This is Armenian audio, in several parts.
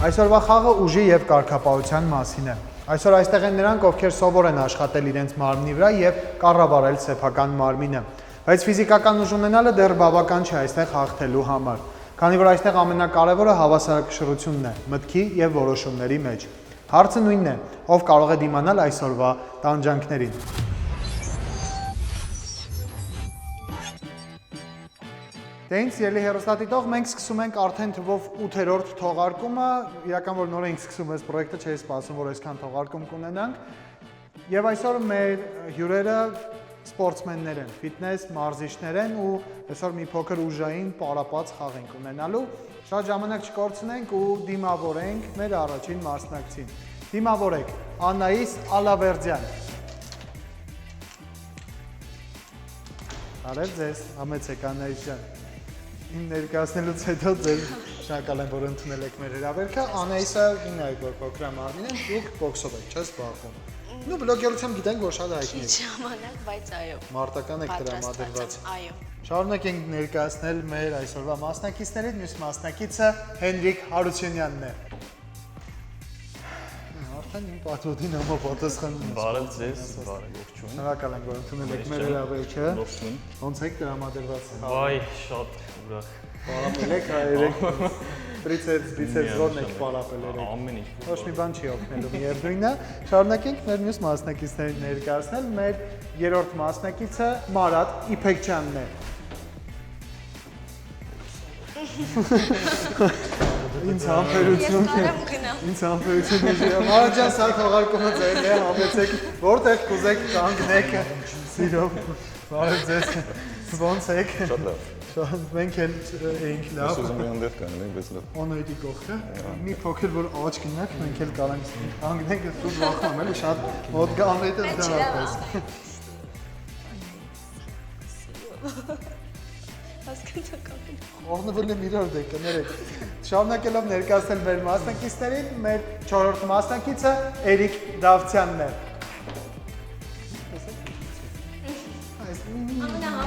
Այսօրվա խաղը ուժի եւ կարգապահության մասին է։ Այսօր այստեղ են նրանք, ովքեր սովոր են աշխատել իրենց մարմնի վրա եւ կառավարել սեփական մարմինը։ Բայց ֆիզիկական ուժ ունենալը դեռ բավական չէ այստեղ հաղթելու համար։ Քանի որ այստեղ ամենակարևորը հավասարակշռությունն է մտքի եւ որոշումների մեջ։ Հարցը նույնն է, ով կարող է դիմանալ այսօրվա տանջանքներին։ Դենց ելի հեռուստադիտող, մենք սկսում ենք արդեն թվով 8-րդ թողարկումը, իրական որ նոր ենք սկսում այս պրոյեկտը, չէի սպասում, որ այսքան թողարկում կունենանք, եւ այսօր մեր հյուրերը սպորտսմեններ են, ֆիթնես մարզիչներ են ու այսօր մի փոքր ուժային պարապած խաղ ենք ունենալու, շատ ժամանակ չկորցնենք ու դիմավորենք մեր առաջին մասնակցին։ Դիմավորեք Աննայիս Ալավերդյան։ Արև ձեզ, համեցեք Աննայիս ջան։ Իմ ներկայացնելուց հետո ձեր շնորհակալ եմ, որ ընդունել եք մեր հրավերքը։ Աննայիսը ինքն է, որ փոքրամարմին է, դուք բոքսով եք, չես զբաղվում։ Նու բլոգերությամբ գիտենք, որ շատ հայտնի եք։ Ժամանակ, բայց այո։ Մարտական եք տրամադրված։ Այո։ Շարունակենք ներկայացնել մեր այսօրվա մասնակիցներին, մյուս մասնակիցը Հենրիկ Հարությունյանն է։ Արդեն իմ պատվոտին համապատասխանում ես։ Բարև ձեզ, բարև ողջույն։ Շնորհակալ եմ, որ ընդունել եք մեր հրավերքը։ Ողջույն։ Ոնց եք տրամադրված։ Վայ, շատ ուրախ։ Պարապել եք հայերեք, տրիցեպս, բիցեպս ոնց եք պարապել երեք։ Ամեն ինչ։ Ոչ մի բան չի օգնելու միևնույնն է։ Շարունակենք մեր մյուս մասնակիցներին ներկայացնել։ Մեր երրորդ մասնակիցը Մարատ Իփեքչյանն է։ Ինձ համբերություն է։ Ինձ համբերություն է։ Մարատ ջան, սա թողարկումը ձեր է, համեցեք, որտեղ կուզեք կանգնեք։ Սիրով։ Բարև ձեզ։ Ոնց եք։ Շատ լավ։ Մենք էլ էինք լավ։ Ուզում եմ այնտեղ կանենք, բայց լավ։ Օնոյդի կողքը։ Մի փոքր որ աճ գնաք, մենք էլ կարանք կանգնենք, դուք վախում էլի շատ մոտ գամետ եմ դրանպես։ Օրնվել եմ իրար դե կներեք։ Շարունակելով ներկայացնել մեր մասնակիցներին, մեր 4-րդ մասնակիցը Էրիկ Դավթյանն է։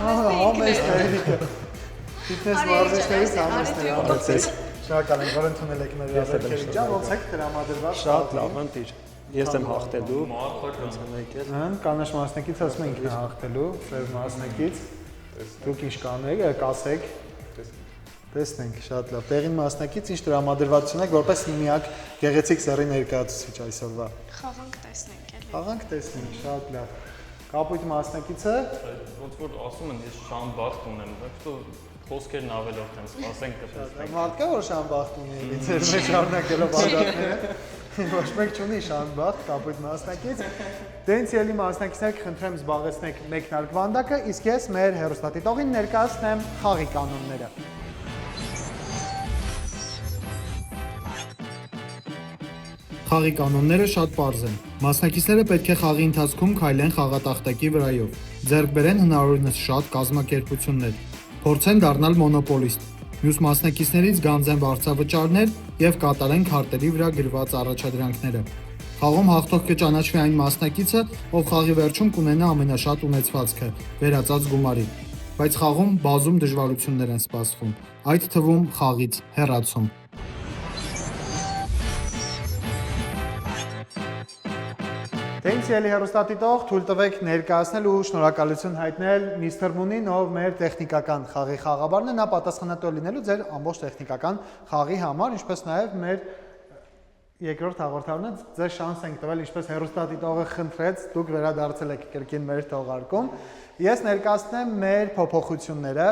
Ամենահամեստ Էրիկը։ Ֆիթնես մարզիչներից համեստը համեցեք։ Շնորհակալ եմ, որ ընդունել եք մեր հրավերքը։ Ջան, ոնց եք տրամադրված։ Շատ լավ, ընտիր։ Ես եմ հաղթելու։ Կանաչ մասնակից ասում են ինքն է հաղթելու, ծեր մասնակից։ Դուք ինչ կանեք, կասեք։ Տեսնենք, շատ լավ։ Տեղին մասնակից ինչ տրամադրվածություն եք, որպես միակ գեղեցիկ սեռի ներկայացուցիչ այսօրվա։ Խաղանք տեսնենք էլի։ Խաղանք տեսնենք, շատ լավ։ Կապույտ մասնակիցը Ոնց որ ասում են, ես շան բախտ ունեմ, բայց խոսքերն ավելորդ են, սպասենք կտեսնենք։ մարդկա որ շան բախտ ունի, ձեր մեջ շարունակելով ազատները։ Ոչ մեկ չունի շան բախտ, կապույտ մասնակից։ Դենց ելի մասնակիցներ կխնդրեմ զբաղեցնեք մեկնարկ վանդակը, իսկ ես մեր հեռուստադիտողին ներկայացնեմ խաղի կանոնները։ Խաղի կանոնները շատ պարզ են։ Մասնակիցները պետք է խաղի ընթացքում քայլեն խաղատախտակի վրայով, ձեռք բերեն հնարավորինս շատ կազմակերպություններ, փորձեն դառնալ մոնոպոլիստ։ Մյուս մասնակիցներից գանձեն վարձավճարներ եւ կատարեն քարտերի վրա գրված առաջադրանքները։ Խաղում հաղթող կճանաչվի այն մասնակիցը, ով խաղի վերջում կունենա ամենաշատ ունեցվածքը՝ վերածած գումարի։ Բայց խաղում բազում դժվարություններ են սպասվում, այդ թվում խաղից հեռացում։ Դենց ելի հեռուստադիտող, թույլ տվեք ներկայացնել ու շնորհակալություն հայտնել Միսթր Մունին, ով մեր տեխնիկական խաղի խաղաբարն է, նա պատասխանատու լինելու ձեր ամբողջ տեխնիկական խաղի համար, ինչպես նաև մեր երկրորդ հաղորդարանը ձեր շանս ենք տվել, ինչպես հեռուստադիտողը խնդրեց, դուք վերադարձել եք կրկին մեր թողարկում։ Ես ներկայացնեմ մեր փոփոխությունները,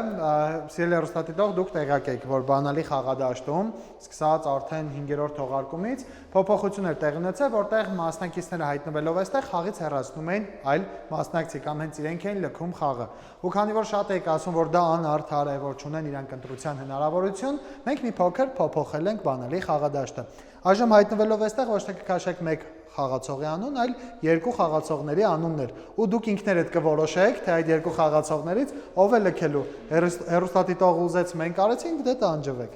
սիրելի հեռուստադիտող, դուք տեղյակ եք, որ բանալի խաղադաշտում, սկսած արդեն 5-րդ թողարկումից, փոփոխություններ տեղի ունեցել, որտեղ մասնակիցները հայտնվելով այստեղ խաղից հեռացնում էին այլ մասնակցի կամ հենց իրենք էին լքում խաղը։ Ու քանի որ շատ եք ասում, որ դա անարդար է, որ չունեն իրանք ընտրության հնարավորություն, մենք մի փոքր փոփոխել ենք բանալի խաղադաշտը։ Այժմ հայտնվելով այստեղ ոչ թե կքաշեք մեկ խաղացողի անուն, այլ երկու խաղացողների անուններ։ Ու դուք ինքներդ կորոշեք, թե այդ երկու խաղացողներից ով է լքելու։ Հեռուստադիտողը ուզեց մենք արեցինք, դե տանջվեք։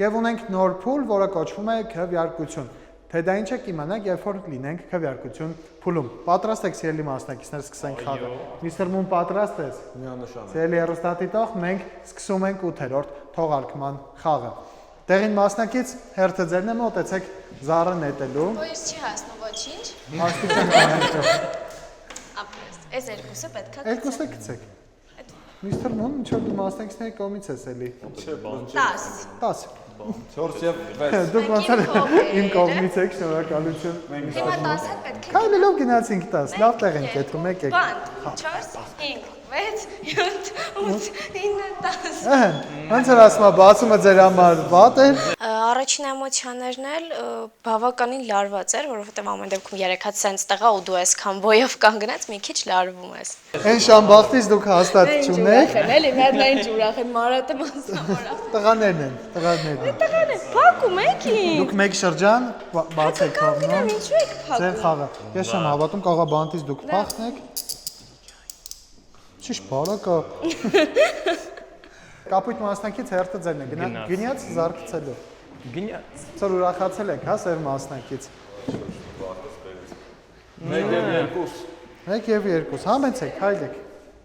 Եվ ունենք նոր փուլ, որը կոչվում է քվեարկություն։ Թե դա ինչ է կիմանանք, երբ որ լինենք քվեարկություն փուլում։ Պատրաստ եք սիրելի մասնակիցներ, սկսենք խաղը։ Միսթր Մուն պատրաստ ես։ Միանշանակ։ Սիրելի հեռուստադիտող, մենք սկսում ենք 8-րդ թողարկման խաղը։ Տեղին մասնակից հերթը ձերն է, մոտեցեք զառը նետելու։ Ոյս չի հասնում ոչինչ։ Հաստության կանանցով։ Ապրես։ Այս երկուսը պետքա Երկուսը գցեք։ Միստր Մուն, ինչ որ մասնակիցների կողմից ես էլի։ 10։ 10։ 4 եւ 6։ Դուք ոնց էլ իմ կողմից եք, շնորհակալություն։ Հիմա 10-ը պետք է։ Քայլելով գնացինք 10, լավ տեղ ենք եթում եք եք։ 4, 5, 6, 7, 8, 9, 10։ Ահա, ոնց էր ասում, բացումը ձեր համար վատ էր։ Առաջին էմոցիաներն էլ բավականին լարված էր, որովհետև ամեն դեպքում 3 հատ սենց տեղա ու դու այսքան բոյով կանգնած մի քիչ լարվում ես։ Այն շամբախտից դուք հաստատ չունեք։ Էլի մի հատ լայն ջուրախ են մարատը մասնավորապես։ Տղաներն են, տղաներն են։ Տղան է, փակում եք ինձ։ Դուք մեկ շրջան բացեք խաղնում։ Ինչու եք Ձեր փակում։ խաղը։ Ես չեմ հավատում, կարող է բանտից դուք փախնեք։ Ճիշտ բարակա։ Կապույտ մասնակից հերթը ձերն է, գնաց զարկցելու։ Գնաց։ Ծոր ուրախացել եք, հա, սեր մասնակից։ 1 եւ 2։ 1 եւ 2, համեցեք, հայլեք։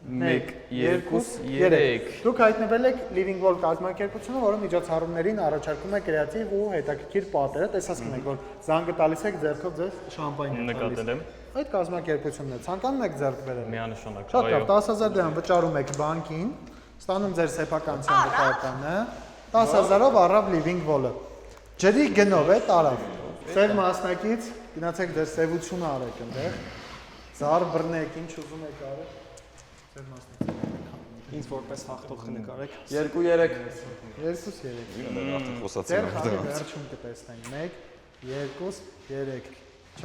1 2 3 Դուք հայտնվել եք Living Wall կազմակերպությունը, որը միջոցառումներին առաջարկում է կրեատիվ ու հետաքրքիր պատերը, տեսած կնեք, որ զանգը տալիս եք ձեռքով ձեզ շամպայն է տալիս։ նկատել եմ Այդ կազմակերպությունն է, ցանկանում եք ձեռք բերել։ միանշանակ Շատ այո լավ, 10000 դրամ վճարում եք բանկին, ստանում ձեր սեփականության վկայականը, 10000-ով առավ Living Wall-ը։ Ջրի գնով է տարավ։ Ձեր մասնակից գնացեք ձեր սևությունը արեք այնտեղ։ Զար բռնեք, ինչ ուզում եք արեք։ Ձեր մասնակից։ Ինձ որպես հաղթող նկարեք։ 2-3։ 2-3։ Արդեն խոսացել Ձեր եմ խաղի դրանից։ վերջում կտեսնենք 1, 2, 3,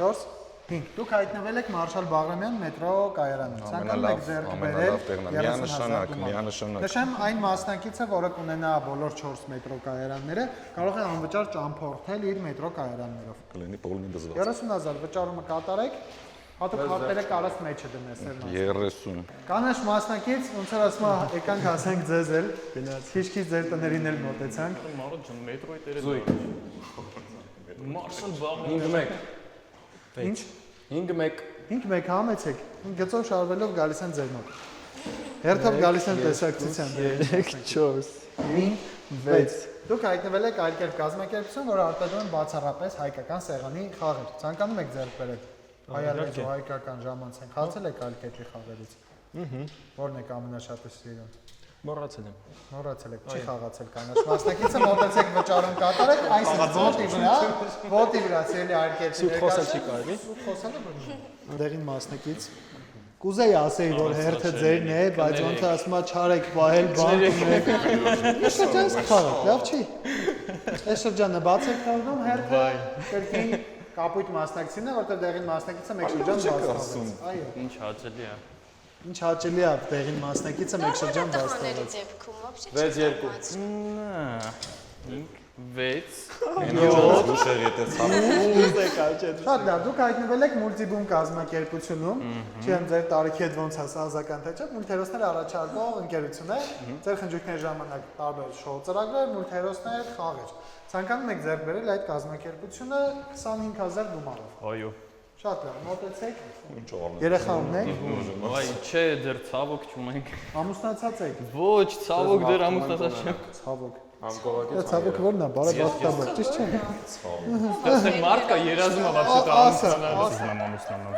4, 5։ Դուք հայտնվել եք Մարշալ Բաղրամյան մետրո կայարանում։ Ցանկանում եք ձեռք բերել 30,000 միանշանակ։ Նշեմ այն մասնակիցը, որը կունենա բոլոր 4 մետրո կայարանները, կարող է անվճար ճամփորդել իր մետրո կայարաններով։ Կլինի պոլնի դզված։ 30000 վճարումը կատարեք, հատուկ հատերը կարաս մեջը դնես էլ մաս։ 30։ Կանաչ մասնակից, ոնց որ ասում է, եկանք հասենք ձեզ էլ, քիչ-քիչ ձեր տներին էլ մոտեցանք։ Մարդ ջան մետրոյի տերը Մարշալ բաղ 5-1։ Ինչ? 5-1։ 5-1 համեցեք։ Գծով շարվելով գալիս են ձեր մոտ։ Հերթով գալիս են տեսակցության։ 3 4 5-6։ Դուք հայտնվել եք այլ կերպ կազմակերպություն, որը արտադրում է բացառապես հայկական սեղանի խաղեր։ Ցանկանում եք ձեռք բերել հայալեզու հայկական ժամանցեն։ Խաղացել եք այլ կերպի խաղերից։ Որն եք ամենաշատը սիրում։ Մոռացել եմ։ Մոռացել եք, չի խաղացել կանաչ մասնակիցը, մոտեցեք վճարում կատարեք, այսինքն ոտի վրա, ցելի այլ կերպի։ Սուտ խոսել չի կարելի։ Սուտ խոսելը բռնում։ Դեղին մասնակից կուզեի ասեի, որ հերթը ձերն է, բայց ոնց ասում է չարեք պահել բան ունեք։ Ես շրջանս խաղաք, լավ չի։ Այս շրջանը բաց եք թողնում հերթը, կրկին կապույտ մասնակիցն է, որտեղ դեղին մասնակիցը մեկ շրջան բաց թողեց։ Այո։ ինչ հաճելի է Ինչ հաճելի է դեղին մասնակիցը մեկ շրջան բաց Տղաների թողեց։ դեպքում вообще 6-2։ Ուշեր եթե ցավ։ Շատ լավ, դուք հայտնվել եք Multibum կազմակերպությունում, չեմ ձեր տարիքի հետ ոնց է սազական թե չէ, մուլտհերոսներ առաջարկող ընկերություն է, ձեր խնջույքների ժամանակ տարբեր շոու ծրագրեր, մուլտհերոսներ, խաղեր։ Ցանկանում եք ձեռք բերել այդ կազմակերպությունը 25000 գումարով։ այո Շատ լավ, մոտեցեք։ Ինչ օրն։ Երեխա ունեք։ այ չէ դեռ ցավոք չունենք Ամուսնացած եք։ ոչ ցավոք դեռ ամուսնացած չեմ Ցավոք։ Անկողակից։ Դա ցավոք որն է, բարեբախտաբար, ճիշտ չէ։ Այստեղ մարդ կա երազում է вообще-то ամուսնանալ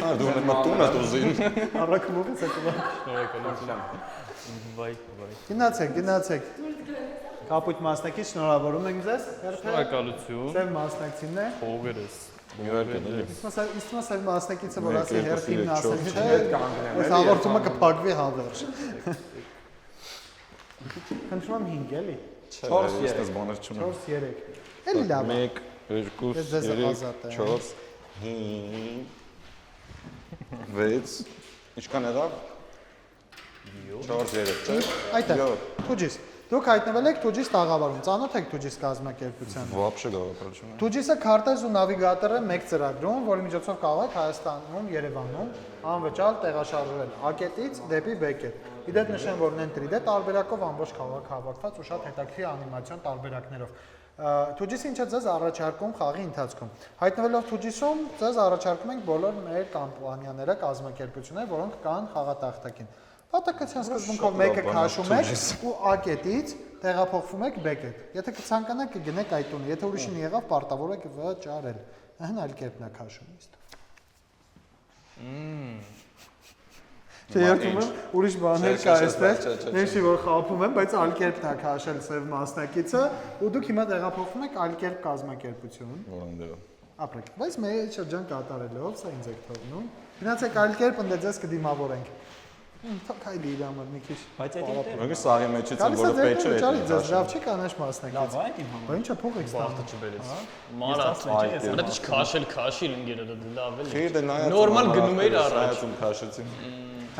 Ա դու ունես մտուն ես ուզին։ Առաքումից եք ուղղ։ վայ Գնացեք։ Կապույտ մասնակից շնորհավորում ենք ձեզ։ շնորհակալություն Ձեր մասնակցին է։ փողերս Իսկ սա մասնակիցը որ ասի երկու, հերթին երեք, ասել չորս, չէ։ Այս հաղորդումը կփակվի հավերժ։ Խնդրում եմ 5 էլի։ 4-3։ Ես բաներ չունեմ։ 4-3։ Էլի լավ։ 1 2 Ես ձեզ 3 ազատ եմ։ 4 5 6 Ինչքան եղավ 4-3 չէ։ Այդտեղ։ Թուջիս։ Դուք հայտնվել եք Թուջիս տաղավարում, ծանոթ եք Թուջիս կազմակերպությանը։ Вообще գաղափարություն։ Թուջիսը քարտեզ ու նավիգատորը մեկ ծրագրում, որի միջոցով կարող եք Հայաստանում, Երևանում անվճար տեղաշարժվել A-կետից դեպի B-կետ։ Իդեպ նշեմ, որ ունեն 3D տարբերակով ամբողջ քաղաք հավաքված ու շատ հետաքրքիր անիմացիոն տարբերակներով։ Թուջիսը ինչ է ձեզ առաջարկում խաղի ընթացքում։ Հայտնվելով Թուջիսում, ձեզ առաջարկում ենք բոլոր մեր կամպանիաները, կազմակերպությունները, որոնք կան խաղատախտակին։ Պատակացիան սկզբունքով մեկը քաշում եք ու A-կետից տեղափոխվում եք բեկետ։ Եթե կցանկանաք կգնեք այդ տունը, եթե ուրիշին եղավ, պարտավոր եք վճարել։ Ահա այլ կերպն է քաշում իստով։ Չէ, երբում եմ ուրիշ բաներ կա այստեղ, նշի որ խափում եմ, բայց այլ կերպն է քաշել սև մասնակիցը, ու դուք հիմա տեղափոխվում եք այլ կերպ կազմակերպություն։ Որոնդը։ Ապրեք, բայց մեր շրջան կատարելով, սա ինձ եք թողնում։ Գնացեք այլ կերպ, ընդ ձեզ կդիմավորենք։ Թոքայլի իր համար մի քիչ։ Բայց այդ Մեկը սաղի մեջից են, որը պետք չէ։ Ճարի ձեզ լավ չի կանաչ մասնակից։ լավ է իմ համար։ Բա ինչա փող եք Բարտը ստանում։ չբերեց։ Մարած, անա դիչ քաշել ինգերը լավ էլի։ Խիդը նայած։ Նորմալ գնում էր առաջ։ Նայածում քաշեցին։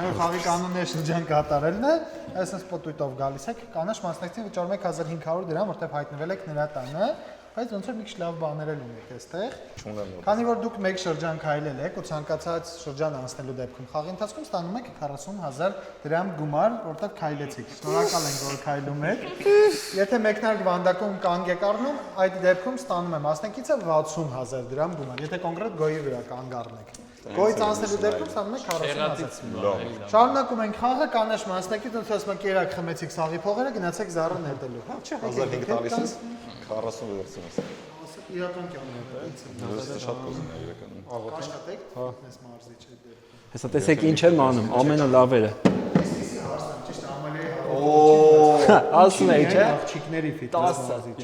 Այո, խաղի կանոնների շրջան կատարելն է, այսպես պտույտով գալիս եք, կանաչ մասնակցին վճարում եք 1500 դրամ, որտեղ հայտնվել եք նրա տանը, բայց ոնց որ մի քիչ լավ բաներ էլ ունեք այստեղ։ Քանի որ դուք մեկ շրջան քայլել եք ու ցանկացած շրջան անցնելու դեպքում խաղի ընթացքում ստանում եք 40000 դրամ գումար, որտեղ քայլեցիք։ Շնորհակալ ենք, որ քայլում եք։ Եթե մեկնարկ վանդակում կանգ եք առնում, այդ դեպքում ստանում է մասնակիցը 60000 դրամ գումար, եթե կոնկրետ գոյի վրա կանգ առնեք։ Գոյից անցնելու դեպքում ստանում եք 40000։ Շարունակում ենք խաղը, կանաչ մասնակից ոնց ասում եք երակ խմեցիք սաղի փողերը, գնացեք զառը նետելու։ Հա, չէ, 1500 տալիս ես 40 վերցնես։ իրական կյանքում է։ Դուրս շատ կոզն է իրականում։ Աշխատեք, մեզ մարզի չէ դեր։ Հեսա տեսեք ինչ եմ անում, ամենը լավերը։ Այսպեսի հարցն ճիշտ ամալի Ասում եք, չէ։ աղջիկների ֆիտնես մարզիչ։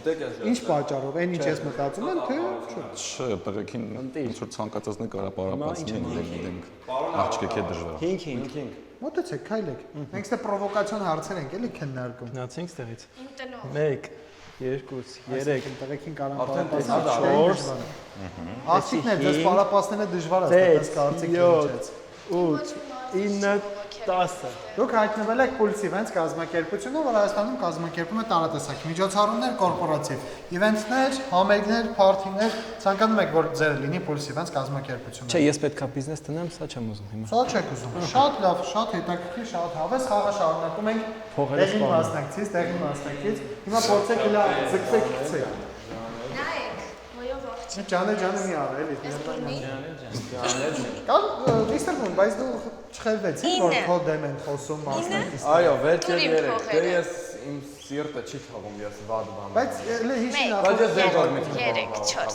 Ինչ պատճառով, այն ինչ ես մտածում եմ, թե Չէ, տղեկին ինչ որ ցանկացածն է կարա պարապացնի, դենք։ Աղջիկ է դժվար։ 5 մոտեցեք, քայլեք։ Մենք ստե պրովոկացիոն հարցեր ենք էլի քննարկում։ Գնացինք ստեղից։ Իմ տնով։ 1 2 3 Տղեկին կարան պարապացնել։ Աղջիկներ, ձեզ պարապացնելը դժվար է, այդպես կարծիք ունեցեք։ 8 9 10 Դուք հայտնվել եք Pulse Events կազմակերպությունը, որ Հայաստանում կազմակերպում է տարատեսակ միջոցառումներ, կորպորատիվ իվենտներ, համերգներ, փարթիներ, ցանկանում եք որ ձեր լինի Pulse Events կազմակերպությունը։ Չէ, ես պետքա բիզնես տնեմ, սա չեմ ուզում հիմա։ Սա չեք ուզում։ Շատ լավ, շատ հետաքրքիր, շատ հավես խաղը շարունակում ենք։ Փողերը Տեղի մասնակցից, տեղի մասնակից։ Հիմա փորձեք հլա ձգվեք, գցեք։ Նայեք, ոյով աղջիկ։ Ջանը մի արա էլի։ Ես Կան Միստր Մուն, բայց դու չխելվեցի որ քո դեմ են խոսում մասնակիցները։ Այո, վերջ Տուրին երեք։ փողերը։ Դե ես իմ սիրտը չի թվում, ես վատ բան։ Բայց էլի հիշի նախ։ Բայց ես ձեր կողմից 3, 4,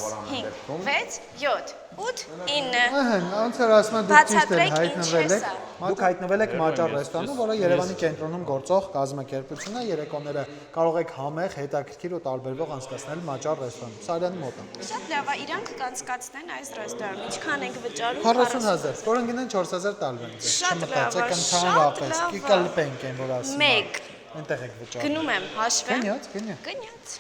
5, 6, 7, 8, 9։ Ահա, ոնց որ ասում են դուք ճիշտ եք Բացատրեք հայտնվել ինչ եք։ Դուք հայտնվել եք Մաճար ռեստորանում, որը Երևանի կենտրոնում գործող կազմակերպություն է, երեկոները կարող եք համեղ, հետաքրքիր ու տարբերվող անցկացնել Մաճար ռեստորանում։ Սարյանի մոտ է։ Շատ լավ է, իրանք կանցկացնեն այս ռեստորանում։ Ինչքան ենք վճարում։ 40000, որն գնեն 4000 տալվեն։ Շատ լավ է, Չմտածեք, շատ ընդհանրապես, լավ է։ կկլպենք են որ ասում։ 1 Այնտեղ եք վճարում։ գնում եմ, հաշվեմ։ Գնյաց։ Գնյաց։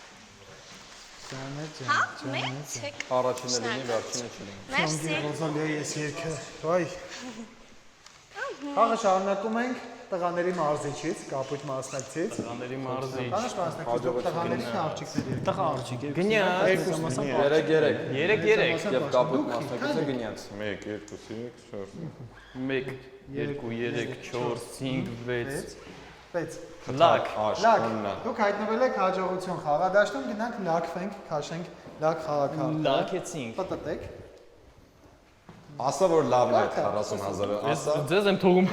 Ջանը, Հա, ջան։ մեծ եք։ Առաջինը լինի, վերջինը չլինի։ Մերսի։ Ռոզալիա ես երկը։ Վայ։ Խաղը շարունակում ենք տղաների մարզիչից, կապույտ մասնակցից։ Տղաների մարզիչ։ Կանաչ մասնակցից տղաների աղջիկների։ Տղա աղջիկ է։ Գնա։ 3 եւ կապույտ մասնակիցը գնաց։ 1 2 3 4 1 2 3 4 5 6 6 Լակ։ Լակ, դուք հայտնվել եք հաջողություն խաղադաշտում, գնանք լակվենք, քաշենք լակ խաղակարգը։ Լակեցինք։ Պտտեք։ Ասա որ լավն է 40000-ը, Ես ասա։ ձեզ եմ թողում։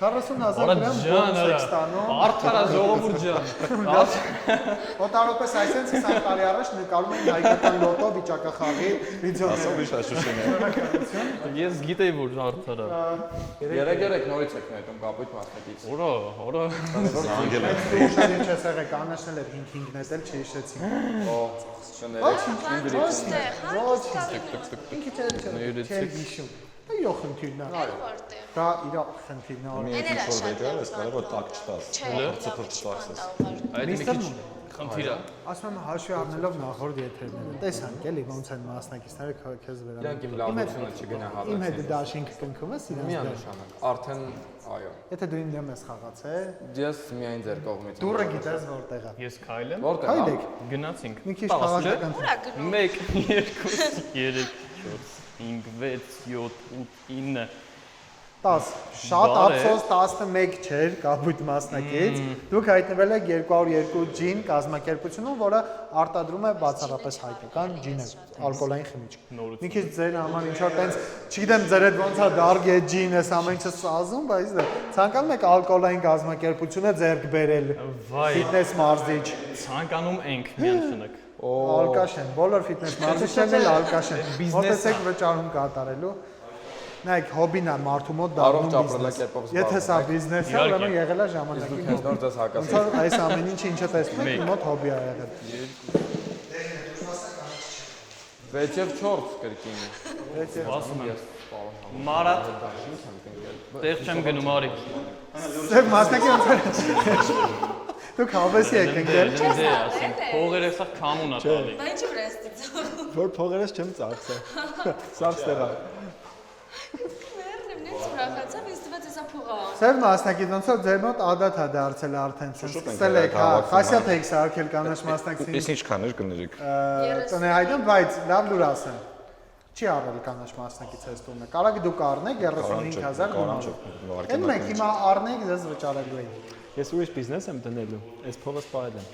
40000 Արա դրամ ջան, բոնուս եք ստանում։ Արդարա ժողովուրդ ջան։ Օտարոպես այսպես 20 տարի առաջ նկարում էին հայկական լոտո վիճակախաղի Ասա վիդեոներ։ ուրիշ աշուշին է։ Ես գիտեի որ արդարա։ 3 նորից եք նետում կապույտ մասնակից։ Օրա։ Զանգել է։ Դու ուշադիր չես եղել, կանաչնել էր 5-5 նետել, չհիշեցին։ Օ, շներեք։ Ոստեղ, հա։ Ինքը չէր հիշում։ Այո, խնդիրն է։ Որտեղ։ Դա իր խնդիրն է։ Մի ինչ որ վեդել ես կարող որ տակ չտաս։ Ծխած Այդ մի քիչ խնդիր է։ Ասում եմ հաշվի առնելով նախորդ եթերները։ Տեսանք էլի ոնց են մասնակիցները քեզ Իրանք իմ վերաբերում։ լավությունը չգնահատեցին։ Իմ հետ դաշինք կնքում ես իրենց։ Միանշանակ։ Արդեն այո։ Եթե դու իմ դեմ ես խաղացել, Ես միայն ձեր կողմից։ դուրը գիտես որտեղ է։ Ես քայլեմ։ Որտեղ։ Քայլեք։ Գնացինք։ Մի քիչ խաղացական։ Ուրա գնում։ 1 2 3 4 5 6 7 8 9 10 շատ Բարև։ ափսոս 11 չէր կապույտ մասնակից դուք հայտնվել եք 202 ջին կազմակերպությունում որը արտադրում է բացառապես հայկական ջինը ալկոհոլային խմիչք մի քիչ ձեր համար ինչ որ տենց չգիտեմ ձեր հետ ոնց է դարգ է ջին էս ամեն ինչը սազում բայց ցանկանում եք ալկոհոլային կազմակերպությունը ձեռք բերել Վայ, ֆիթնես մարզիչ ցանկանում ենք միանշանակ։ ալկաշ են բոլոր ֆիթնես մարզիչներն էլ ալկաշ են մոտեցեք վճարում կատարելու Նայեք, հոբին է մարդու մոտ դառնում բիզնես։ Եթե սա բիզնես է, ուրեմն եղել է ժամանակի Ես նոր դες հակասում։ Ոնց այս ամեն ինչը ինչը տեսնում եք, մոտ հոբի է եղել։ 6 եւ 4 կրկին։ Ասում եմ։ Մարատ տեղ չեմ գնում արի։ Ձեր մասնակի ոնց է։ Դուք հավեսի եք ընկել։ Դե ասեմ, փողերը սա կամուն է տալի։ Բայց ինչի վրա է ծիծաղում։ Որ փողերս չեմ ծախսել։ Սա ստեղա։ Մերն եմ ուրախացավ, ինձ թվաց էսա փողա։ Ձեր մասնակի ոնց որ ձեր մոտ ադատ է դարձել արդեն։ Սկսել եք, հա, խասյաթ եք սարքել կանաչ մասնակցին։ Իսկ ինչքան էր կներեք։ Տնեհայտում, բայց լավ լուր ասեմ։ Չի արվել կանաչ մասնակից այս տունը։ Կարող եք դուք առնեք 35000 գումարով։ Այն մեկ հիմա առնեք ձեզ վճարելու եք։ Ես ուրիշ բիզնես եմ դնելու։ Այս փողը սպարել եմ։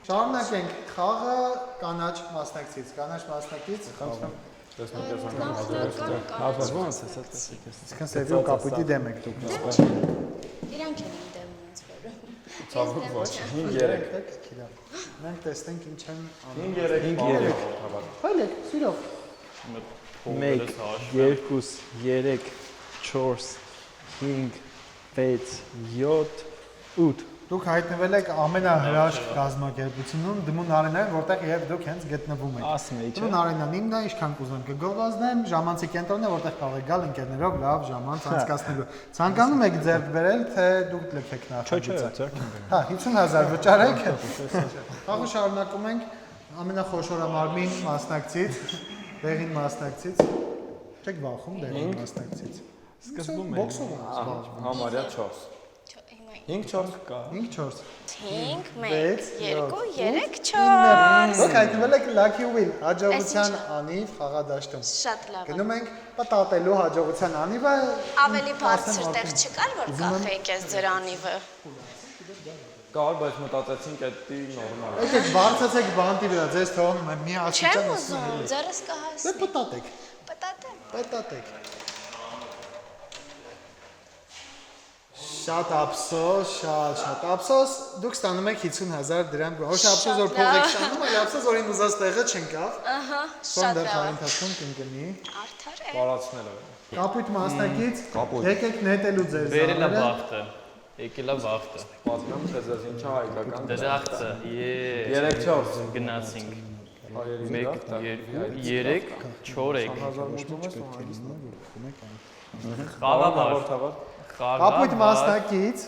Շարունակենք խաղը կանաչ մասնակցից, կանաչ մասնակից խաղը։ Ոնց է սա տեսեք։ Իսկն սևի ու կապույտի դեմ եք դուք։ Իրանք են իմ դեմ ոնց որ։ Ցավոք ոչ։ 5-3։ Մենք տեսնենք ինչ են 5-3։ Հայլեք, սիրով։ 1 2 3 4 5 6 7 8 Դուք հայտնվել եք ամենահրաշք կազմակերպությունում Դմուն Արենայում, որտեղ եւ դուք հենց գտնվում եք։ Ասում էի, չէ՞։ Դմուն Արենան իմն է, ինչքան կուզեմ կգովազդեմ, ժամանցի կենտրոնն է, որտեղ կարող եք գալ ընկերներով լավ ժամանց անցկացնելու։ Ցանկանում եք ձեռք բերել, թե դուք լքեք նախագիծը։ Հա, 50000 վճարեք։ Խաղը շարունակում ենք ամենախոշորամարմին մասնակցից, դեղին մասնակցից։ Չեք վախում դեղին մասնակցից։ Սկզբում Բոքսով է զբաղվում։ Համարյա 4։ 5-4 կա։ 5-4 5 6, 1 2 3 4 Դուք հայտնվել եք Lucky Wheel հաջողության անիվ խաղադաշտում։ Շատ լավ։ Գնում ենք պատատելու հաջողության անիվը։ Ավելի բարձր տեղ չկար որ կախեիք ես ձեր անիվը։ Կար, բայց մտածեցինք դա նորմալ է։ Եկեք բարձացեք բանտի վրա, ձեզ թողնում եմ մի աստիճան։ Չեմ ուզում, ձերս Դե կհասնի։ պատատեք, Պատատեմ։ պատատեք։ Շատ ափսոս, շատ ափսոս, դուք ստանում եք 50000 դրամ։ Ոչ ափսոս որ փող եք շանում, այլ ափսոս որ ինձ ուզած տեղը չընկավ։ Ահա, Սոն շատ դեռ լավ։ խաղի ընթացքում կընկնի։ Արդար է։ Բարացնել է։ Կապույտ մասնակից, Կապույտ։ եկեք նետելու ձեր Վերելա զավերը։ բախտը։ Եկելա բախտը։ Պատմեմ թե ձեզ ինչա հայկական։ Դրախտը։ 3-4 գնացինք։ 1 2 3 4 Խաղաբար։ Կապույտ մասնակից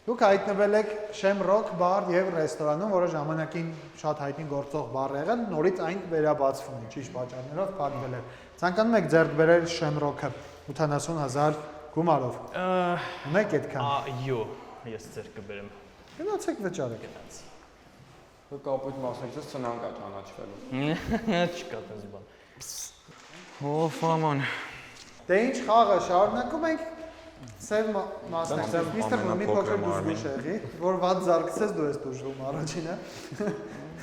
դուք հայտնվել եք Shamrock Bar եւ ռեստորանում, որը ժամանակին շատ հայտնի գործող բար է եղել, նորից այն վերաբացվում է, ճիշտ պատճառներով փակվել է։ Ցանկանում եք ձեռք բերել Shamrock-ը 80000 գումարով։ Ունեք այդքան։ Այո, ես ձեր կբերեմ։ Գնացեք վճարեք։ Դու կապույտ մասնակիցս ծնանկ է ճանաչվելու։ Չկա դες բան։ Օֆ աման։ Դե ինչ խաղը շարունակում ենք։ Սև մասնակից Միստր Մոմի փոքր դուժգուշ եղի, որ ված զարգացես դու ես դուժվում առաջինը։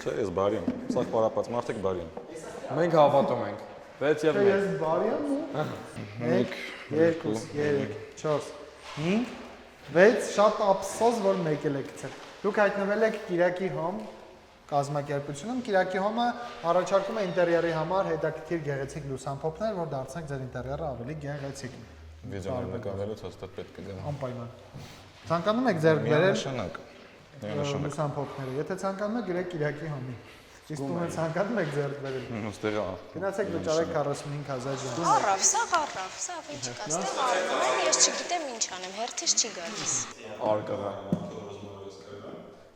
Չէ, ես բարի եմ։ Սա պարապած մարդիկ բարի են։ Մենք հավատում ենք։ 6 եւ 1։ Ես բարի եմ ու 1 2 3 4 5 6 շատ ափսոս որ մեկել եք ցել։ Դուք հայտնվել եք Կիրակի Հոմ կազմակերպությունում։ Կիրակի Հոմը առաջարկում է ինտերիերի համար հետաքրքիր գեղեցիկ լուսամփոփներ, որ դարձնեք ձեր ինտերիերը ավելի գեղեցիկ։ Վիդեոներ նկարելուց հաստատ պետք է գնա։ Անպայման։ Ցանկանում եք ձեռք բերել Միանշանակ։ Միանշանակ։ լուսամփոփները։ Եթե ցանկանում եք գրեք Կիրակի Հոմի։ Իսկ ում ցանկանում եք ձեռք բերել։ Ոստեղ է։ Գնացեք վճարեք 45000 ժամ։ Առավ, սա ինչ կա, ստեղ առնում են, ես չգիտեմ ինչ անեմ, հերթից չի գալիս։ Արկղը։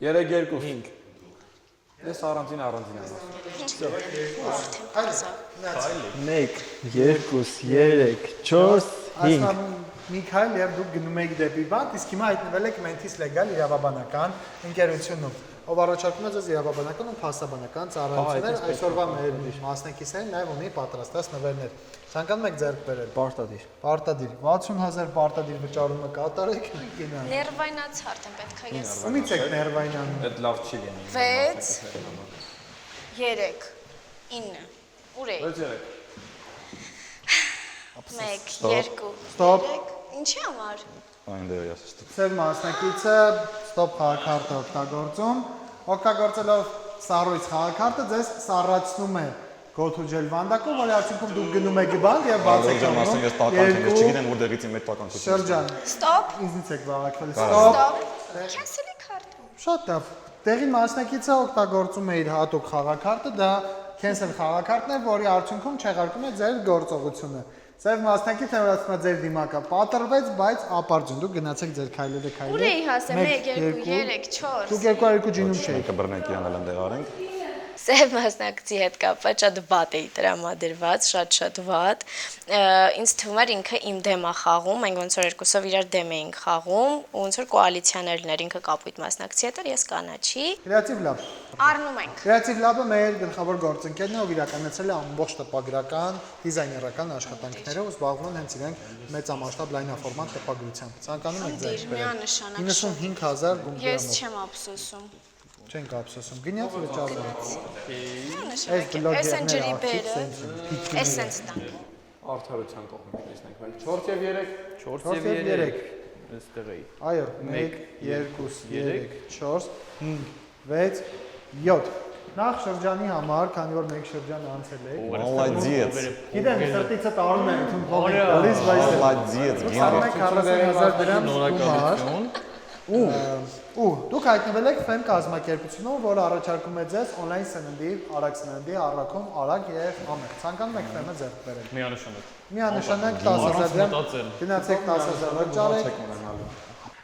3-2 5։ Ես առանձին եմ ասում։ Մեկ, 2, 3, 4, 5 Ասում Միքայել եւ դուք գնում եք դեպի բանտ, իսկ հիմա հայտնվել եք Mentis Legal իրավաբանական ընկերությունում։ ով առաջարկում է ձեզ իրավաբանական ու փաստաբանական ծառայություններ, այսօրվա մեր մասնակիցներին նաև ունի պատրաստած նվերներ։ Ցանկանում եք ձեռք բերել։ Պարտադիր։ Պարտադիր 60000 պարտադիր վճարումը կատարեք, գնա։ Ներվայնացարդ եմ պետք է ես։ Ումից եք ներվայնանում։ Այդ լավ չի լինի։ 6 3 9 Ուր է։ 1 2 Ստոպ։ Ինչի համար։ Այն դե ես ստուգ։ Սև մասնակիցը ստոպ խաղակարտը օգտագործում, օգտագործելով սառույց խաղակարտը ձեզ սառացնում է գոթուջել վանդակով, որի արդյունքում դուք գնում եք բանկ եւ բաց եք անում։ Ասենք ես տական եմ, ես չգիտեմ որտեղից իմ այդ տականությունը։ Շրջան։ Ստոպ։ Ինձնից եք բաղակվել։ Ստոպ։ Ստոպ։ Քենսելի քարտ։ Շատ լավ։ Տեղի մասնակիցը օգտագործում է իր հատուկ խաղակարտը, դա cancel խաղակարտն է, որի արդյունքում չեղարկում է ձեր գործողությունը։ Սև մասնակիցը ասում է ձեր դիմակը պատրվեց, բայց ապարդյուն դուք գնացեք ձեր քայլերը Ուր էի հասել 1 2 3 4 Դուք 2-2 ջինում չեք։ Մեկը բռնենք իրանալ ընդեղ արենք։ Սև մասնակցի հետ կապված շատ վատ էի տրամադրված, շատ վատ։ Ինձ թվում էր ինքը իմ դեմ է խաղում, մենք ոնց որ երկուսով իրար դեմ էինք խաղում, ոնց որ կոալիցիաներն ինքը կապույտ մասնակցի հետ էր, ես կանաչի։ Կրեատիվ լաբ։ Առնում ենք։ Կրեատիվ լաբը մեր գլխավոր գործընկերն է, ով իրականացրել է ամբողջ տպագրական, դիզայներական աշխատանքները ու զբաղվում են հենց իրենք մեծամասշտաբ լայնաֆորմատ տպագրությամբ։ Ցանկանում եք ձեր Միանշանակ 95000 գումարով։ Ես չեմ ափսոսում։ Չենք ափսոսում։ Գնաց վճարում։ Միանշանակ։ Այս են ջրի բերը։ Այս են տան։ Արդարության կողմից տեսնենք, բայց 4 եւ 3 4 եւ 3 Այստեղ էի։ Այո, 1 2 3 4 5 6 7 Նախ շրջանի համար, քանի որ մեկ շրջան անցել եք։ Молодец։ Գիտեմ, սրտիցը տարում է ընդուն փողի գալիս, բայց Молодец, Գինա 40000 դրամ Շնորհակալություն։ ու դուք հայտնվել եք FEM կազմակերպությունում, որը առաջարկում է ձեզ on-line սննդի, արագ սննդի առաքում արագ եւ ամեղ։ Ցանկանում եք FEM-ը ձեռք բերել։ Միանշանակ։ Միանշանակ 10000 դրամ։ մտածել։ Գնացեք 10000 վճարեք։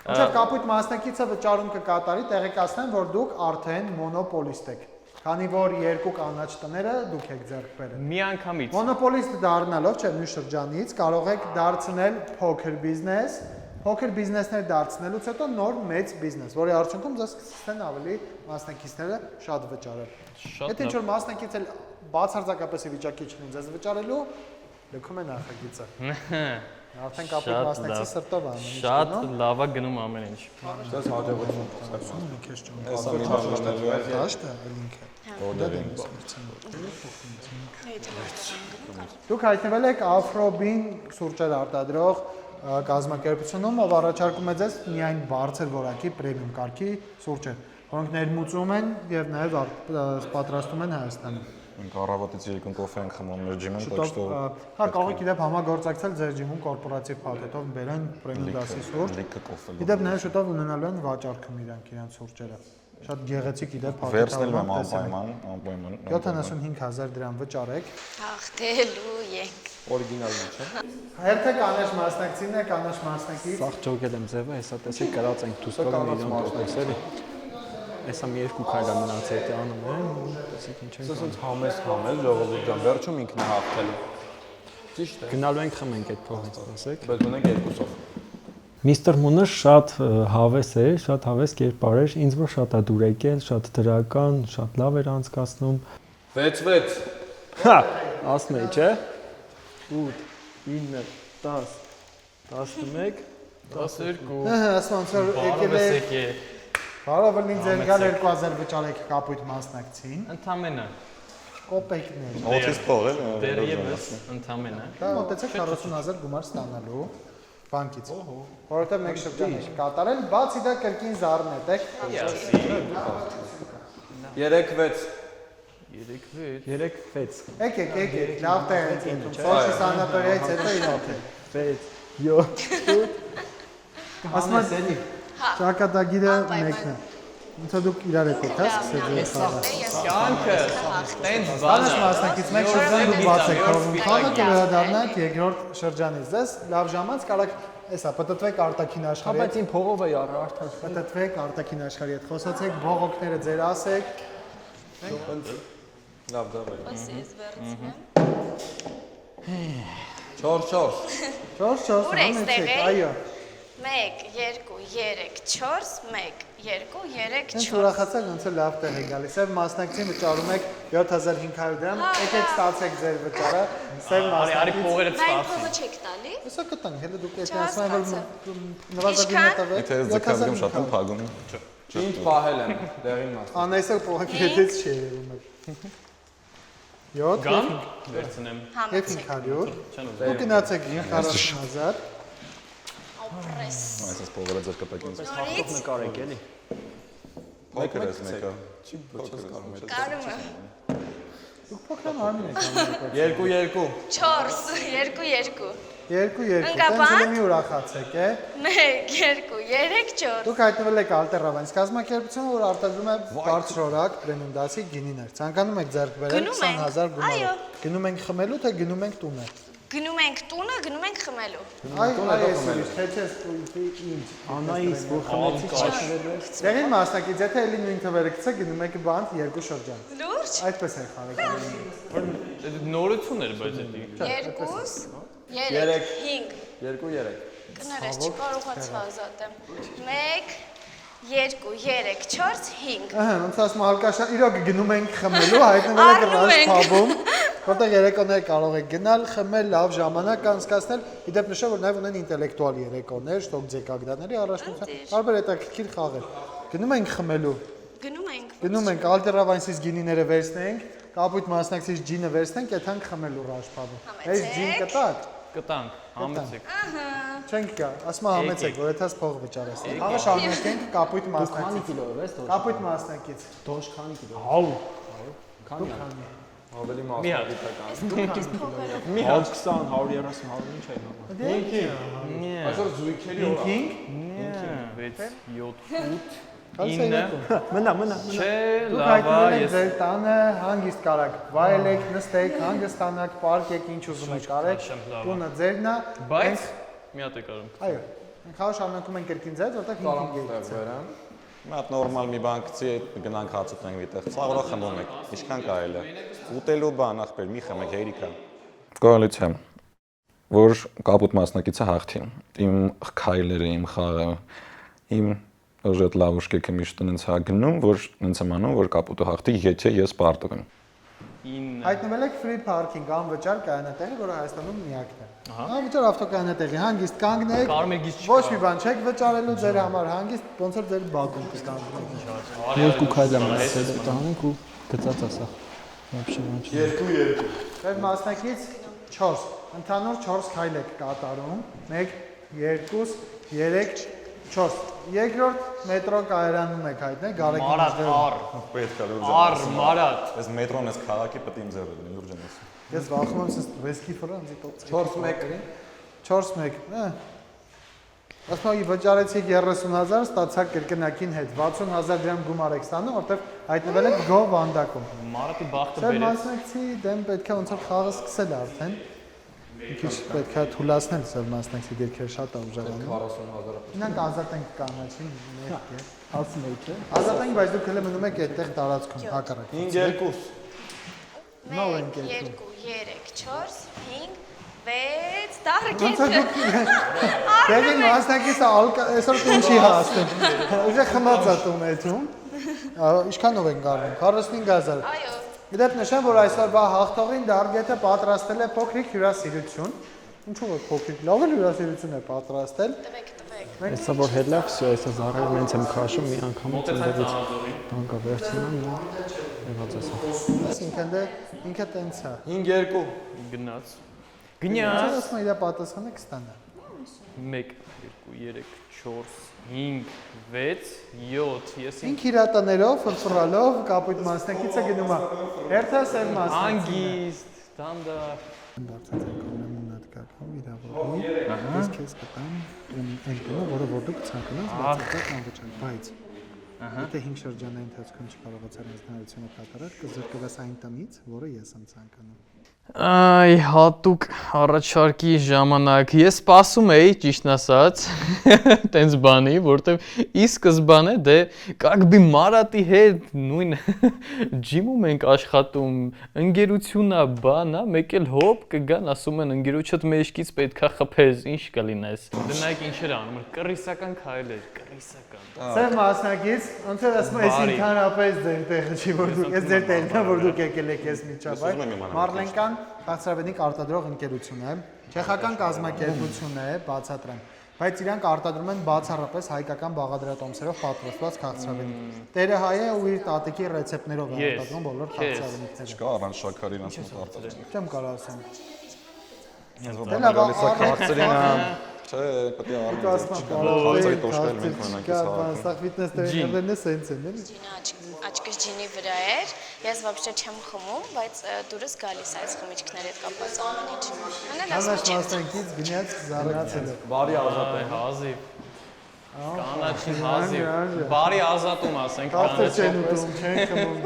Ինչեւ կապույտ մասնակիցը վճարում կկատարի, տեղեկացնեմ, որ դուք արդեն մոնոպոլիստ եք։ Քանի որ երկու կանաչ տները դուք եք ձեռք բերել։ Միանգամից։ Մոնոպոլիստ դառնալով, չէ, նույն շրջանից կարող եք դարձնել փոքր բիզնես, փոքր բիզնեսներ դարձնելուց հետո նոր մեծ բիզնես, որի արդյունքում ձեզ կսկսեն ավելի մասնակիցները շատ վճարել։ Եթե ինչ-որ մասնակից էլ բացարձակապես ի վիճակի չլինի ձեզ վճարելու, լքում է նախագիծը։ Արդեն կապույտ մասնակցի սրտով անում։ Շատ լավ է գնում ամեն ինչ։ Դες հաջողություն Ասում եմ քեզ ճոն։ Հեսա մի բաժանելու է։ Դաշտը լինքը։ Օրդերին։ Դուք հայտնվել եք Afrobin սուրճեր արտադրող կազմակերպությունում, ով առաջարկում է ձեզ միայն բարձր որակի պրեմիում կարգի սուրճեր, որոնք ներմուծում են եւ նաեւ պատրաստում են Հայաստանում։ Մենք առավոտից երկուն կոֆե ենք խմում մեր ջիմում, так что Հա կարող եք իդեպ համագործակցել ձեր ջիմում կորպորատիվ փաթեթով բերեն պրեմիում դասի սուրճ։ լիքը կոֆե։ Իդեպ նաեւ շուտով ունենալու են վաճառքում իրանք սուրճերը։ Շատ գեղեցիկ իդեպ Վերցնելու եմ փաթեթով։ անպայման։ 75000 դրամ վճարեք։ Հաղթելու ենք։ օրիգինալն չէ։ Հերթը կանաչ մասնակցին է, կանաչ մասնակից։ Սաղ ջոգել եմ ձևը, հեսա տեսեք կրած ենք դուս կողմ իրան տոկոսելի։ Հեսա մի երկու քայլ է մնացել դե անում եմ, տեսեք ինչ ենք։ Սենց համես համել ժողովուրդ ջան, վերջում ինքն է հաղթելու։ Ճիշտ է։ Գնալու ենք խմենք այդ փողից, տեսեք։ Բայց ունենք երկուսով։ Միստր Մունը շատ հավես էր, շատ հավես կերպար էր, ինձ որ շատ է դուր եկել, շատ դրական, շատ լավ էր անցկացնում։ 6 Հա, ասում էի, չէ։ 8 9 10 11 12 Ասում ոնց որ եկել է Կարող լինի ձեր գալ 2000 վճարեք կապույտ մասնակցին։ Ընդամենը։ Կոպեկներ։ Օթիս փող է։ Դերևս ընդամենը։ Դա մոտեցեք 40000 գումար ստանալու բանկից։ Որովհետև մեկ շրջան եք կատարել, բացի դա կրկին զառնետեք։ 3 6 Եկեք, լավ տեղ եք ընտրում։ Սոչի սանատորիայից հետո իրոք է։ 6 7 Ասում եմ, ճակատագիրը մեկն է։ Ինձ դուք իրար եք հա, սկսեք ձեր Կյանքը տենց Կանաչ մասնակից մեկ շրջան դուք բաց եք թողնում խաղը կվերադառնաք երկրորդ շրջանից։ Ձեզ լավ ժամանց կարաք էսա պտտվեք արտաքին աշխարհի հետ։ Բայց իմ փողով է արդար։ Պտտվեք արտաքին աշխարհի հետ խոսացեք, բողոքները ձեր ասեք։ Լավ, դավայ։ Ասես վերցնեմ։ 4 4 4 Ուր է այստեղ է։ այո։ 1 2 3 4 1 2 3 Ինչ 4 ուրախացեք, ոնց է լավ տեղ է գալիս։ Սև մասնակցին վճարում եք 7500 դրամ, եկեք ստացեք ձեր վճարը։ Սև Արի մասնակից։ փողերը Բայց ծախսի։ փողը չեք տալի։ Հեսա կտանք, հələ դուք այդ Չհասկացա։ ասում եք, որ նվազագույնը տվեք։ Եթե ես ձգազգում շատ եմ փագում։ Ինչ պահել եմ դեղին մաս։ Անայսը փողակի հետից չի երևում եք։ 7 Գամ վերցնեմ։ եւ Համեցեք։ 500։ Չեն ուզում։ Դուք գնացեք 40000։ Ապրես։ Այսպես փողերը ձեր կտակ ինձ։ Նորից նկարեք էլի։ Փոքր ես մեկը։ Չի բոչած կարող եմ։ կարում եմ։ Դուք փոքրան արմին եք։ 2 4 2 2 2 Ընկապան։ Տենց մի ուրախացեք, է։ 1 2 3 4 Դուք հայտնվել եք Ալտերավանից կազմակերպությունը, որ արտադրում է բարձրորակ պրեմիում դասի գինիներ։ Ցանկանում եք ձեռք բերել Գնում ենք։ 20000 Այո։ գումարով։ Գնում ենք խմելու, թե գնում ենք տունը։ Գնում ենք տունը, գնում ենք խմելու։ Այ այս ուրիշ, թե չես ինչ։ Անայից որ խմեցի Դեղին մասնակից, եթե էլի նույն թվերը գցեք, գնում եք բանտ 2 շրջան։ Լուրջ։ Այդպես է խաղը։ Նորություն էր, բայց դա 2 3 5 2 3 Կներես չկարողացա ազատեմ։ 1 2 3 4 5 Ահա, ոնց ասում հալկաշա, իրոք գնում ենք խմելու, հայտնվել եք Առնում ռանչ ենք։ փաբում, որտեղ երեկոներ կարող եք գնալ, խմել, լավ ժամանակ անցկացնել։ Իդեպ նշեմ, որ նաև ունեն ինտելեկտուալ երեկոներ, շտոկ ձեկագդաների առաջնության, տարբեր հետաքրքիր խաղեր։ Գնում ենք խմելու, գնում ենք Ալտերավանսից գինիները վերցնենք, կապույտ մասնակցից ջինը վերցնենք, եթանք խմելու ռանչ փաբում։ Այս ջին կտակ։ կտանք, համեցեք։ Չենք գա, ասում համեցեք, որ եթաս փող վճարես։ Խաղը շարունակենք կապույտ մասնակից։ կիլո ես դու։ Կապույտ մասնակից։ Դոշ քանի կիլո։ Հաու։ Քանի։ ավելի Մի հատ։ մասնագիտական։ Մի 120, 130, 100 ինչ այն մամա։ Նե։ Այսօր զույգերի օր։ 5 6 7 8 9 Մնա։ Չէ, Դուք լավ է, հայտնվել եք ես ձեր տանը, հանգիստ կարաք վայելեք, նստեք, հանգստանաք, պարկեք, ինչ ուզում եք կարեք, քաշեմ, լավ է։ տունը ձերն է, բայց մի հատ է կարում։ այո, մենք խաղը շարունակում ենք կրկին ձեզ, որտեղ 5-5 եք գցել։ Վերան։ Մի հատ նորմալ մի բան գցի, գնանք հաց ուտենք միտեղ։ Սա որը խմում եք։ Ինչքան կարելի է։ Ուտելու բան ախպեր, մի խմեք հերիքա։ Կոալիցիա, որ կապուտ մասնակիցը հաղթի։ Իմ քայլերը, իմ խաղը, իմ Օժետ լավուշկեքը միշտ ինձ հա գնում, որ ինձ եմ անում, որ կապուտը հաղթի, եթե ես պարտվեմ։ 9 Հայտնվել եք free parking անվճար կայանատեղի, որը Հայաստանում միակն է։ Անվճար ավտոկայանատեղի, հանգիստ կանգնեք, Կարում եք գիծ ոչ մի բան չեք վճարելու ձեր համար հանգիստ, ոնց որ ձեր բակում կկանգնեք։ Երկու քայլ եմ ասել, տանենք ու գծած ասա։ Вообще ոչ։ Ձեր մասնակից 4, ընդհանուր 4 քայլ եք կատարում, 1 2 3 4 Երկրորդ մետրո կայարանում եք հայտնել, Գարեգին Մարատ առ, Պետք է առ, մարատ։ Այս մետրոն էս քաղաքի պետք է իմ ձեռը դնի, լուրջ եմ ասում։ Ես վախում եմ սենց ռեսկի ֆորա ինձ տոց 4-1 4-1 Ասում եմ վճարեցիք 30000, ստացաք կրկնակին հետ 60000 դրամ գումար եք ստանում, որտեղ հայտնվել եք Գո Վանդակում։ Մարատի բախտը Ձեր բերեց։ մասնակցի դեմ պետք է ոնց որ խաղը սկսել արդեն։ Մի քիչ պետք է թուլացնել ձեր մասնակցի դիրքերը շատ ուժեղանում։ 40000 Նրանք ազատենք կանաչին, մեկը։ Ասում եք, չէ՞։ Ազատենք, բայց դուք հենց մնում եք այդտեղ տարածքում, հակառակ։ 5-2 Նոր ենք 2 երկու։ 3 4 5 6 10 Ոնց է դուք Դեղին մասնակիցը այսօր տուն չի հասնում։ Ուժը խմած է տուն այդում։ Ինչքանով են գարնում։ 45000։ Այո Իդեպ նշեմ, որ այսօրվա հաղթողին Դարգետը պատրաստել է փոքրիկ հյուրասիրություն։ Ինչու՞ որ փոքրիկ, լավ էլ հյուրասիրություն է պատրաստել։ տվեք Այսա որ հետ լավ, всё, այսա զառը ինձ եմ քաշում մի անգամ ծնդից։ Բանկա վերցնում ու եղած ասա։ Այսինքն դե ինքը տենց է։ 5-2 Գնաց։ Ինչ Գնաց։ ասում է իր պատասխանը կստանա։ 1 2 3 4 5 6 7 ես Ինք իրատաներով, ֆրֆրալով կապույտ մասնակիցը գնում է։ Հերթը սև մասնակիցը։ անգիստ, դանդաղ։ Դարձած եք ունենալ կակao իրավորում։ Ես քեզ կտամ այն բանը, որը որ դուք ցանկանաս բացատրել անվճար, բայց եթե 5 շրջանի ընթացքում չկարողացար հանձնարարությունը կատարել, կզրկվես այն տնից, որը ես եմ ցանկանում։ Այ հատուկ առաջարկի ժամանակ ես սպասում էի ճիշտն ասած տենց բանի, որտեվ ի սկզբանե դե как бы Մարատի հետ նույն ջիմում ենք աշխատում, ընկերությունա, բանա, մեկ էլ հոպ կգան, ասում են ընկերոջդ մեջքից պետքա խփես, ինչ կլինես։ Դե նայեք ինչեր անում, կռիսական քայլեր, կռիսական։ Սև մասնակից, ոնց որ ասում ես ընդհանրապես ձեր տեղը չի, որ դուք ես ձեր տեղն է, որ դուք եկել եք ես միջավայր։ Մարլենկան քաղցրավենիք արտադրող ընկերություն է, չեխական կազմակերպություն է, բացատրեմ, բայց իրանք արտադրում են բացառապես հայկական բաղադրատոմսերով պատրաստված քաղցրավենիք։ Տերը հայ է ու իր տատիկի ռեցեպտներով է արտադրում բոլոր քաղցրավենիքները։ Չկա առանց շաքարի իրաց մոտ արտադրում։ Չեմ կարող ասեմ։ Դե լավ, քաղցրին չէ, պետք է արժեք։ Քաղցրի տոշկել մենք ունենք հա։ Սա ֆիթնես տրեյներն է սենց են, էլի։ Աչքս ջինի վրա էր, ես вообще չեմ խմում, բայց դուրս գալիս այս խմիչքների հետ կապված ամեն ինչ։ Կանաչ մասնակից գնաց զարացել։ Բարի ազատ է։ Հազիվ։ Կանաչին հազիվ։ Բարի ազատում ասենք Կապտը կանաչ։ չեն ուտում, չեն խմում։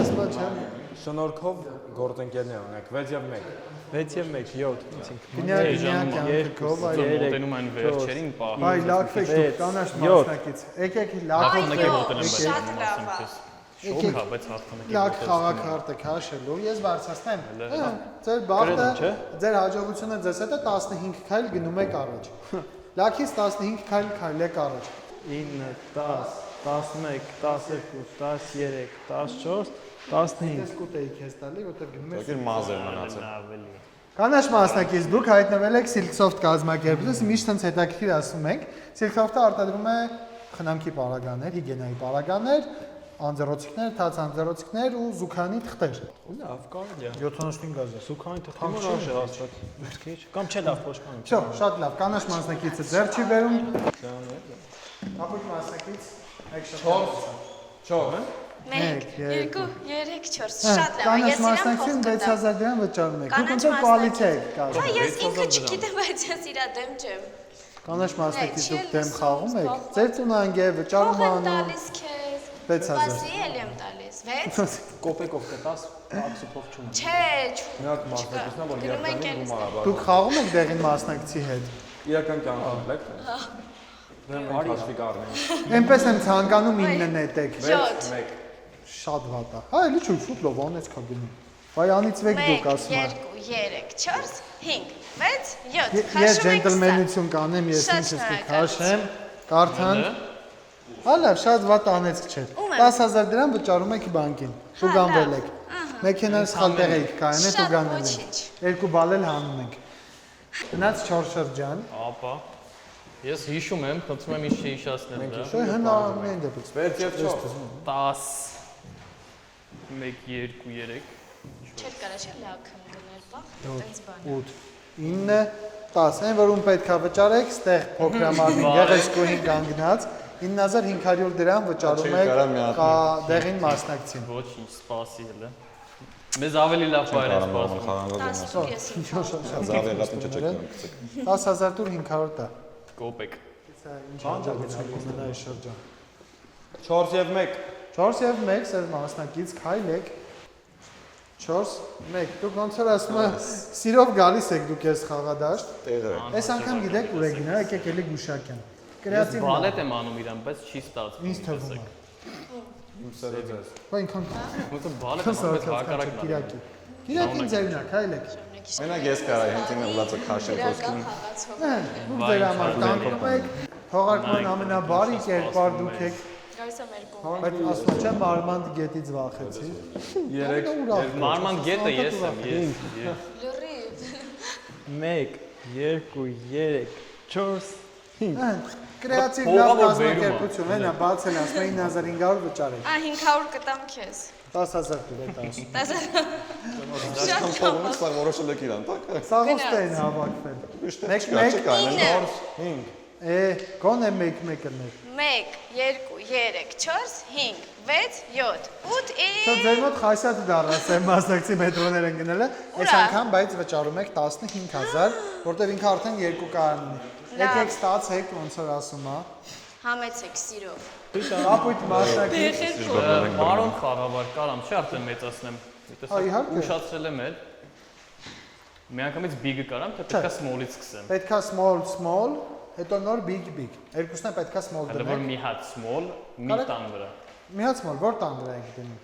Ասма չեմ։ Շնորհքով գործընկերներ ունենք 6 եւ 1։ 6 եւ 1 7 Գնա կյանքով այ Մոտենում այն վերջերին պահ։ Բայ լակվեք դուք կանաչ մասնակից։ Եկեք լակվեք։ Շատ լավ է։ Շոկ հա, բայց հաղթանակի Լակ խաղակարտը քաշելու, ես բարձրացնեմ։ Ձեր բախտը, ձեր հաջողությունը ձեզ հետ է 15 քայլ գնում եք առաջ։ Լակից 15 քայլ քայլեք առաջ։ 9 10 11 12 13 14 15 Ես կուտեի քեզ տալի, որտեղ գնում ես։ Եկել մազեր մնացել։ ավելի։ Կանաչ մասնակից դուք հայտնվել եք Silksoft կազմակերպությունից, միշտ հենց հետաքրքիր ասում ենք։ Silksoft-ը արտադրում է խնամքի պարագաներ, հիգիենայի պարագաներ, անձեռոցիկներ, թաց անձեռոցիկներ ու զուգանի թղթեր։ լավ կարելի է 75 գազը։ սուքային թղթի մոտ արժե հաստատ քիչ կամ չէ լավ փոշման Շո, շատ լավ, կանաչ մասնակիցը ձեռ չի բերում։ Ապուկ մասնակից 4 1 2 3 4 շատ լավ, Կանաչ ես իրան մասնակցին փոխ կտամ։ 6000 դրամ վճարում եք։ Դուք Կանաչ ոնց որ կոալիցիա եք կազմում։ Հա, ես ինքը չգիտեմ, բայց ես իրա դեմ չեմ։ Կանաչ մասնակից Չէ, դուք դեմ լսում, խաղում եք։ զբաղված։ Ձեր տունանգ է վճարում Փոխ եմ անում։ տալիս քեզ։ 6000 Բասի էլ եմ տալիս։ 6 կոպեկով կտաս աքսու փող չունի Չէ, Միակ մասնակիցն է, որ Գնում ենք երբեմն էլ գումար է բարում։ Դուք խաղում եք դեղին մասնակցի հետ։ Իրական կյանքում եք։ Մենք հաշվի կառնենք։ Էնպես եմ ցանկանում 9 նետեք։ 7 1 Շատ վատ է։ Հա, էլի չէ, ֆուտբոլ անեց կա գնում։ Բայ անիծվեք դուք ասում եմ։ 2 3 4 5 6 7 Ես ջենտլմենություն կանեմ, ես Շատ ինքս շնորհակալ։ քաշեմ, կարթան։ Հա լավ, շատ վատ անեցք չէ։ Ում եմ։ 10000 դրամ վճարում եք բանկին։ Ու գանվել եք։ Մեքենան սխալ տեղ եք կայանել ու Շատ գանել եք։ ոչինչ։ Երկու բալ էլ հանում ենք։ Գնաց 4 շրջան։ Ապա ես հիշում եմ, խնդրում եմ ինչ հիշացնել դա։ Շո հնարավորին դեպս։ 6 եւ 4 10 1 2 3 Չէ, կարա չէ լակում գնել, բա։ Տենց բան։ 8 9 10 այն որում պետքա վճարեք, ստեղ փոքրամարմին գեղեցկուհին կանգնած 9500 դրամ վճարում Չի կարա մի եք հատ դեղին մասնակցին։ Ոչինչ, սպասի հələ։ Մեզ ավելի լավ բան է սպասում։ խաղանով գնաց։ 10 ես ինքն։ Զավ եղած ինչ չեք գցեք։ 10000 դուր 500 տա։ Կոպեկ։ Սա ինչ հաջողություն ունենա այս շրջան։ 4 եւ 1 4 եւ 1 սեր մասնակից քայլեք 4 1 դուք ոնց որ ասում եմ սիրով գալիս եք դուք այս խաղադաշտ Տեղը։ այս անգամ գիտեք ուր եք գնա եկեք էլի գուշակեմ կրեատիվ Բալետ եմ անում իրան, բայց չի ստացվում։ ինձ թվում է իմ սերը ձեզ։ բա ինքան Ոնց բալետ եմ անում, բայց հակառակն է։ Կիրակի Կիրակին ձերնա քայլեք Մենակ ես կարա հենտինը ուլացը քաշել ոսկին։ դուք ձեր համար տանկում եք թողարկման ամենաբարի կերպար դուք եք Գալիս եմ երկու։ բայց ասում չեմ մարմանդ գետից վախեցի 3 Մարման գետը ես եմ, ես։ Լրիվ։ 1 2 3 4 5 կրեատիվ Փողը լավ որ կազմակերպություն հենա բացել ասում 9500 վճարեք Ա 500 կտամ քեզ։ 10000 դուր է 10 Շատ Փողը սա որոշել եք իրան, տակ։ Սաղոստը են հավաքվել Մեկ մեկ կանեն 5 գոնե 1 կներ 1 2 3 4 5 6 7 8 Սա ձեր մոտ խասյատ դառնաս եմ մասնակցի մետրոներ են գնելը այս անգամ բայց վճարում եք 15000 որտեղ ինքը արդեն երկու կարան ունի եկեք ստացեք ոնց որ ասում հա համեցեք սիրով։ ապույտ մասնակից Մարոն խաղավար կարամ, չի արդեն մեծացնեմ։ Հա, իհարկե։ Ուշացրել եմ էլ։ Միանգամից big-ը կարամ, թե պետքա small-ից սկսեմ։ Պետքա small, հետո նոր big։ Երկուսն է պետքա small Հələ որ դնենք։ մի հատ small, մի տան վրա։ Մի հատ small, որ տան վրա ենք դնում։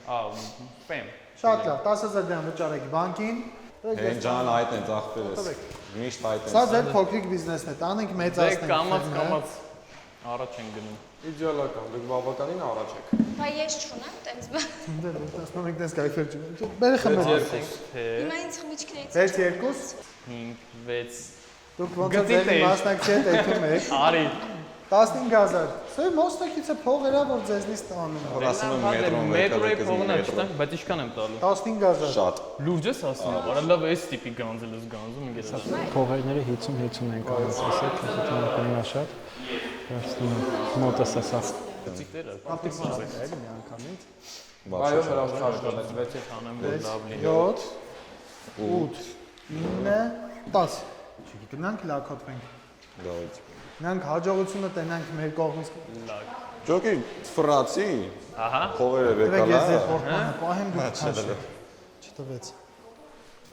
Պեմ։ Շատ լավ, 10000 դրամ վճարեք բանկին։ Հեն ջան այդ են ծախբերս։ Միշտ այդ են։ Սա ձեր փոքրիկ բիզնեսն է, տանենք մեծացնենք։ Կամած առաջ են գնում։ Իդեալական, դուք բավականին առաջ եք։ Բա ես չունեմ, տենց բան։ Դե տեսնում եք դες կայֆեր չունի։ Բերը խմել։ Հիմա ինձ խմիչքներից 6-2 5 6 Դուք ոնց է ձեր մասնակցի հետ եկում եք։ Արի 15000։ Սա մոստակիցը փող էրա որ ձեզնից տանում։ Որ ասում եմ մետրոն մետրոյի փողն է չտանք, բայց ինչքան եմ տալու։ 15000։ Շատ։ Լուրջ ես ասում, արա լավ էս տիպի գանձել ես գանձում ինգես։ Փողերները 50-50 են կարող ասել, կհետանա շատ։ Վերցնում մոտս ասա։ Ծիկները։ Ապտիկը էլի մի անգամից։ Բայո հրաշքաշքան է 6 Անեմ որ լավ լինի։ 7 8 9 10։ Չգիտենանք լակոթվենք։ Գալից։ Նրանք հաջողությունը տենանք մեր կողմից։ Ջոկի ֆրացի։ Ահա։ Փողերը Դեք վեկալա։ ես ձեր խորտմանը պահեմ դուք քաշեք։ Չտվեց։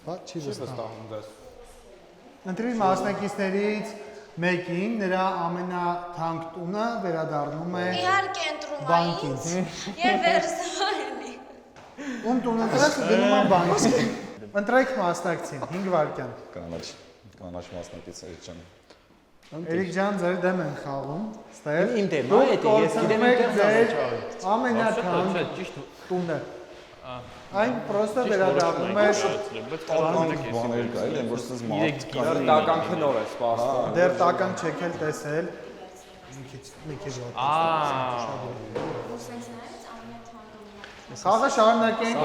Բա չի վստահ։ վստահում դες։ Ընտրի մասնակիցներից մեկին նրա ամենաթանկ տունը վերադառնում է Իհարկե ընտրում բանկից։ Եվ վերսայելի։ Ում տունը դրած գնում է բանկին։ Ընտրեք մասնակցին 5 վայրկյան։ Կանաչ մասնակից է ջան։ Էրիկ ջան, ձեր դեմ են խաղում, ստեղ։ Իմ դեմ, այ դա ես գիտեմ ձեր ամենաթանկ Ճիշտ տունը։ Այն պրոստը վերադառնում է Բաներ կա, էլ են որ սենց մարդ կա։ Դրդական քնոր է սպասում։ դեռ տական չեք էլ տեսել։ Մի քիչ Խաղը շարունակենք։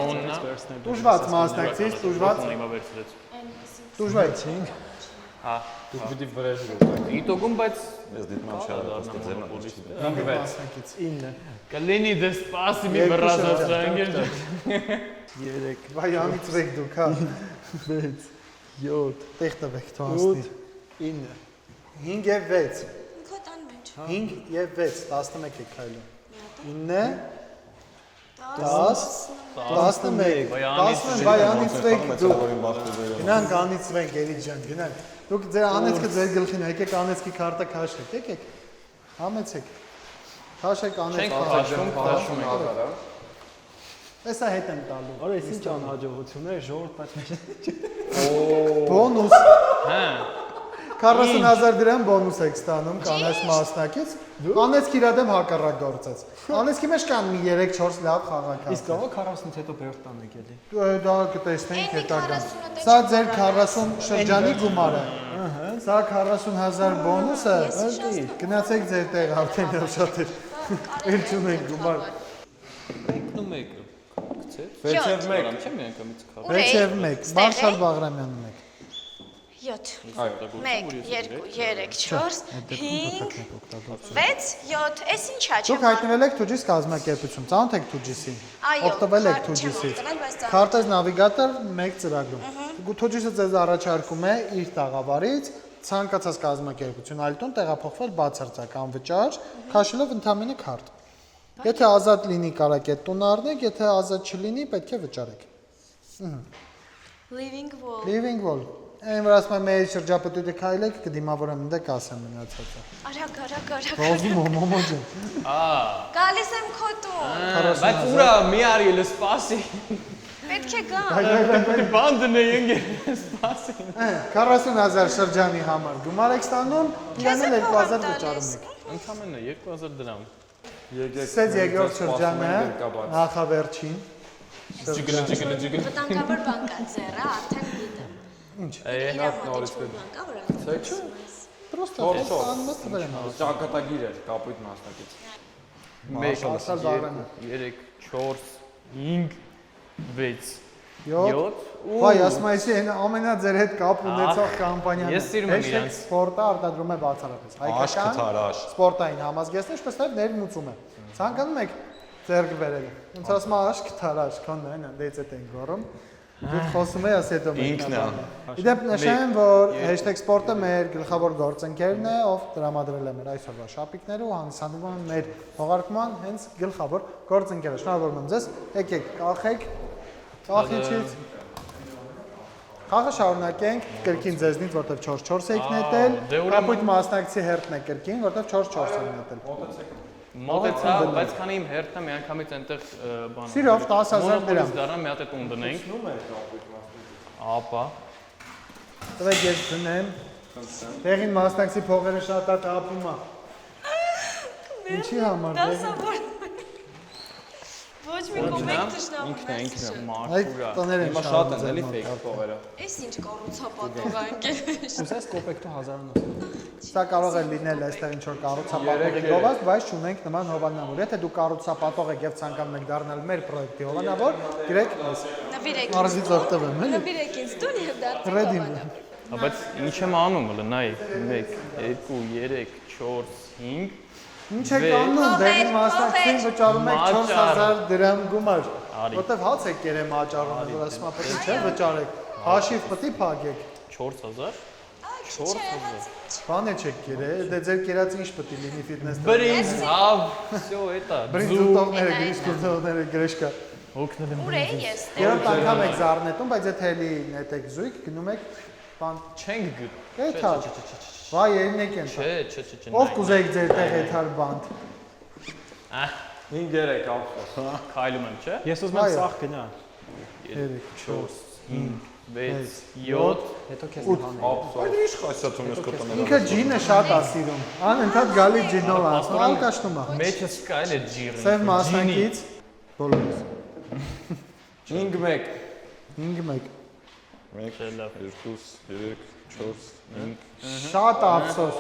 Տուժված մասնակցից, տուժված։ Տուժվեցինք։ Հա։ Դուք պիտի վրեժ գտնեք։ Իտոգում բայց Ես դիտում եմ շարադաստը ձերն է։ Մասնակից 9։ կլինի դե սպասի մի բռազացրանգեր։ 3 Վայանից վեք դուք, հա։ 6 7 Տեղ տվեք թողնի։ 9 5 եւ 6։ Քո տան մեջ։ 5 եւ 6, 11 եք քայլում։ 9 10 11 Վայանից վեք դուք։ Գնանք անիծվենք Էրիկ ջան, գնանք։ Դուք ձեր անեծքը ձեր գլխին է, եկեք անեծքի քարտը քաշեք, եկեք։ Համեցեք։ Քաշեք քաշում անեծքը։ Էսա հետ եմ տալու։ Արա ես ինչ անհաջողություններ ժողովուրդ բայց Բոնուս Հա 40000 դրամ բոնուս եք ստանում կանաչ մասնակից։ Անեծքի իր դեմ հակառակ գործեց։ Անեծքի մեջ կան մի 3-4 լավ խաղակա։ իսկ ո՞վ 40-ից հետո բերտան եք էլի։ Դա կտեսնենք հետագան։ Սա ձեր 40 շրջանի գումարը։ Սա 40000 բոնուսը։ Գնացեք ձեր տեղ արդեն շատ է։ Էլ չունենք գումար։ Ինքնում եք գցել։ Վերջև մեկ։ Չեմ մի անգամից քա։ Վերջև 1 Մարշալ Բաղրամյանն եք։ 7 Այո։ 1 2 3 4 5 6 7 Էս ինչա՞ Դուք չեմ։ հայտնվել եք Թուջիս կազմակերպություն, ծանոթ եք Թուջիսին։ Այո, Օգտվել եք քարտ չեմ Թուջիսից։ օգտվել, բայց ծանոթ Քարտեզ նավիգատոր 1 ծրագրում։ Թուջիսը ձեզ առաջարկում է իր տաղավարից ցանկացած կազմակերպություն այլ տուն տեղափոխվել բացարձակ անվճար, քաշելով ընդամենը քարտ։ Եթե ազատ լինի կարաք այդ տունը առնեք, եթե ազատ չլինի, պետք է վճարեք։ Living wall։ Living wall։ Այն որ ասում եմ մեր շրջապտույտը քայլեք, կդիմավորեմ ինձ ասեմ մնացածը։ Արագ։ Ռոզում մոմոջը։ Գալիս եմ քո տուն։ Բայց ուրա մի արի էլ սպասի։ Պետք է գա։ Պետք բանդն է ինգե սպասի։ 40000 շրջանի համար գումար եք ստանում, իրան էլ 2000 վճարում եք։ Ընդամենը 2000 դրամ։ Սեծ երկրորդ շրջանը, նախավերջին։ Ջիգլը։ Վտանգավոր բան կա ձեռը, արդեն գիտեմ։ Ինչ։ նորից Բան կա, որ Պրոստը անմս թվերեմ։ Ճակատագիր էր կապույտ մասնակից։ 1 Մարշալ Բաղրամյան։ 3 4 5 6 7 7 Վայ, ասում եմ, այն ամենա ձեր հետ կապ ունեցող կամպանիան է։ Ես սիրում եմ իրանց։ Սպորտը արտադրում է բացառապես։ Աշ-քթարաշ։ սպորտային համազգեստներ, ինչպես նաև ներմուծում է։ Ցանկանում եք ձեռք բերել։ Ոնց ասում եմ, աշ-քթարաշ, քոնն են, դից է գորում։ Դուք խոսում եք, ասի հետո Ինքն է։ Իդեպ նշեմ, որ #սպորտը մեր գլխավոր գործընկերն է, ով տրամադրել է մեր այսօրվա շապիկները ու հանդիսանում է մեր հողարկման հենց գլխավոր գործընկերը։ Շնորհավորում եմ ձեզ։ Եկեք, կախեք։ Կախիչից։ Խաղը շարունակենք կրկին ձեզնից, որտեղ 4-4 եք նետել, կապույտ մասնակցի հերթն է կրկին, որտեղ 4-4 եք նետել։ Մոտեցա, բայց քանի իմ հերթը միանգամից այնտեղ բան։ Սիրով 10,000 դրամ։ Դառնա մի հատ է տուն դնենք։ Ապա։ Տվեք ես դնեմ։ Տեղին մասնակցի փողերը շատ է ապում է։ Ինչի համար։ Ոչ մի կոմենտ դժնամում Ինքն է։ Այդ տները Հիմա շատ են էլի fake փողերը։ Էս ինչ կառուցապատող անգել։ Ուսես կոպեկտո 1000-ն։ Սա կարող է լինել այստեղ ինչ որ կառուցապատողի գովազդ, բայց չունենք նման հովանավոր։ Եթե դու կառուցապատող եք եւ ցանկանում եք դառնալ մեր պրոյեկտի հովանավոր, գրեք մեզ։ Նվիրեք։ Արզից օգտվեմ, էլի։ Նվիրեք ինձ տուն եւ դարձեք Ռեդի։ Բայց ինչ եմ անում, լնայ 1 2 3 4 5 Ինչ եք անում, դեղին մասնակցին վճարում եք 4000 դրամ գումար։ Որտեվ հաց եք կերեմ աճառում, որ ասում եմ պետք չէ վճարեք։ Հաշիվ պետք է փակեք։ 4000 Բան չեք կերել, դե ձեր կերած ինչ պետք է լինի ֆիթնես։ Բրինձ, հավ, всё это։ Բրինձուտողները, գրիշկուտողները, գրեշկա։ Օգնել եմ։ Ուր է ես։ Երբ անգամ եք զառնետում, բայց եթե էլի նետեք զույգ, գնում եք բան Չենք գ։ Էթար։ Վայ, ելնեք են։ Չէ։ Ով կուզեիք ձեր տեղ էթար բանդ։ 5-3 ապսոս։ Քայլում եմ, չէ։ Ես ուզում եմ սաղ գնա։ 3 4 5 6 7 Հետո քեզ Ապսոս։ Այդ ինչ խասյացում ես կտանել։ Ինքը ջինը շատ է սիրում։ Անընդհատ գալի ջինով է, ալկաշնում է։ մեջս կա էլ է ջիրը։ Սև մասնակից բոլորս։ 5-1։ 5-1։ 1 2 3 4 5 Շատ ափսոս։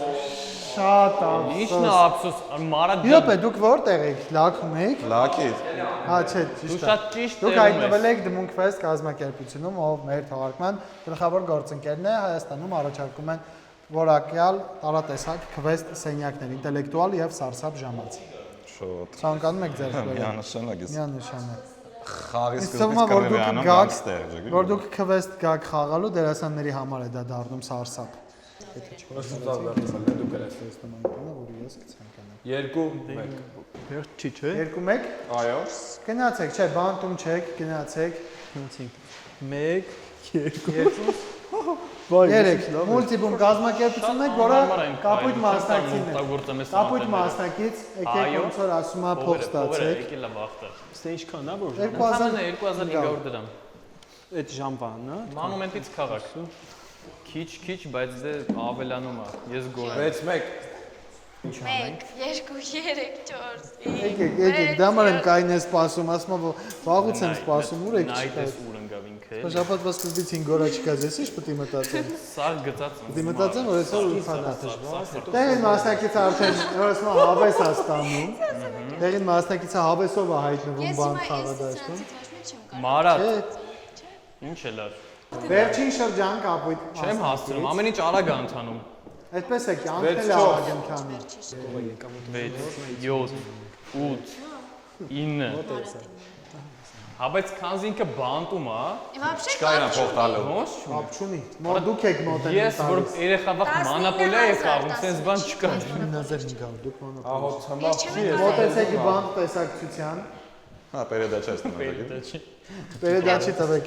Շատ Ինչն է ափսոս։ ափսոս, մարդ Իհոպե դուք որտեղ եք, լաքում եք։ Լակից։ Հա, չէ, Դու ճիշտ է։ շատ ճիշտ Դուք տեղում հայտնվել եք Դմունք Fest կազմակերպությունում, ով մեր թողարկման գլխավոր գործընկերն է Հայաստանում առաջարկում են որակյալ տարատեսակ քվեստ սենյակներ, ինտելեկտուալ եւ սարսափ ժամանց։ Շոտ։ Ցանկանում եք ձեռք բերել։ Միանշանակ ես։ Միանշանակ։ Խաղի Իսկ սկզբից թվում է, որ կռվի դուք անում գաք, ստեղ։ որ դուք քվեստ գաք խաղալու դերասանների համար է դա դառնում սարսափ։ Ուսուցավ վերցնել դու գրես։ Որը ես կցանկանամ։ 2-1։ Վերջ չի, չէ։ 2-1 Այո։ Գնացեք, չէ, բանտում չեք, գնացեք։ 1 2 3 մուլտիբում կազմակերպությունն է, որը կապույտ մասնակցին է։ Կապույտ մասնակից, եկեք ոնց որ ասում է փող ստացեք։ Եկել է վախտը։ Ստե ինչքան է որ 2500 դրամ։ այդ ժամվանն է։ Մանումենտից քաղաք։ Քիչ, բայց դե ավելանում է։ Ես գոհ եմ։ 6-1։ 1 2 3 4 Եկեք, դա համար եմ կային է սպասում, ասում եմ, որ վաղուց եմ սպասում, ուր եք Նայ չկա։ դες ուր ընկավ ինքը։ Շաբաթվա սկզբից 5 օր չկա, ես ի՞նչ պետք է մտածեմ։ Սաղ գծած։ Պետք է մտածեմ, որ այսօր ուրախանա։ Տեղին մասնակիցը արդեն, որ ասում եմ, հավես է ստանում։ Տեղին մասնակիցը հավեսով է հայտնվում բան խաղադաշտում։ Մարատ։ Ինչ է լավ։ Վերջին շրջան կապույտ։ Չեմ հասցնում, ամեն ինչ արագ է ընթանում։ Այդպես է, կյանքն է արագ ընթանում։ 6 7 8 9 Հա բայց քանզի ինքը բանտում է, Вообще Չկա իրան փող տալու։ ոնց Հապ չունի։ Մոտ դուք եք մոտենում։ Ես որ երեխա վախ մանապոլիա է խաղում, sense բան չկա։ 9500 դուք մոնոպոլի։ Ահա ցմա։ Մոտեցեք բանտ տեսակցության։ Հա, պերեդա չես տնելու։ Պերեդաչի տվեք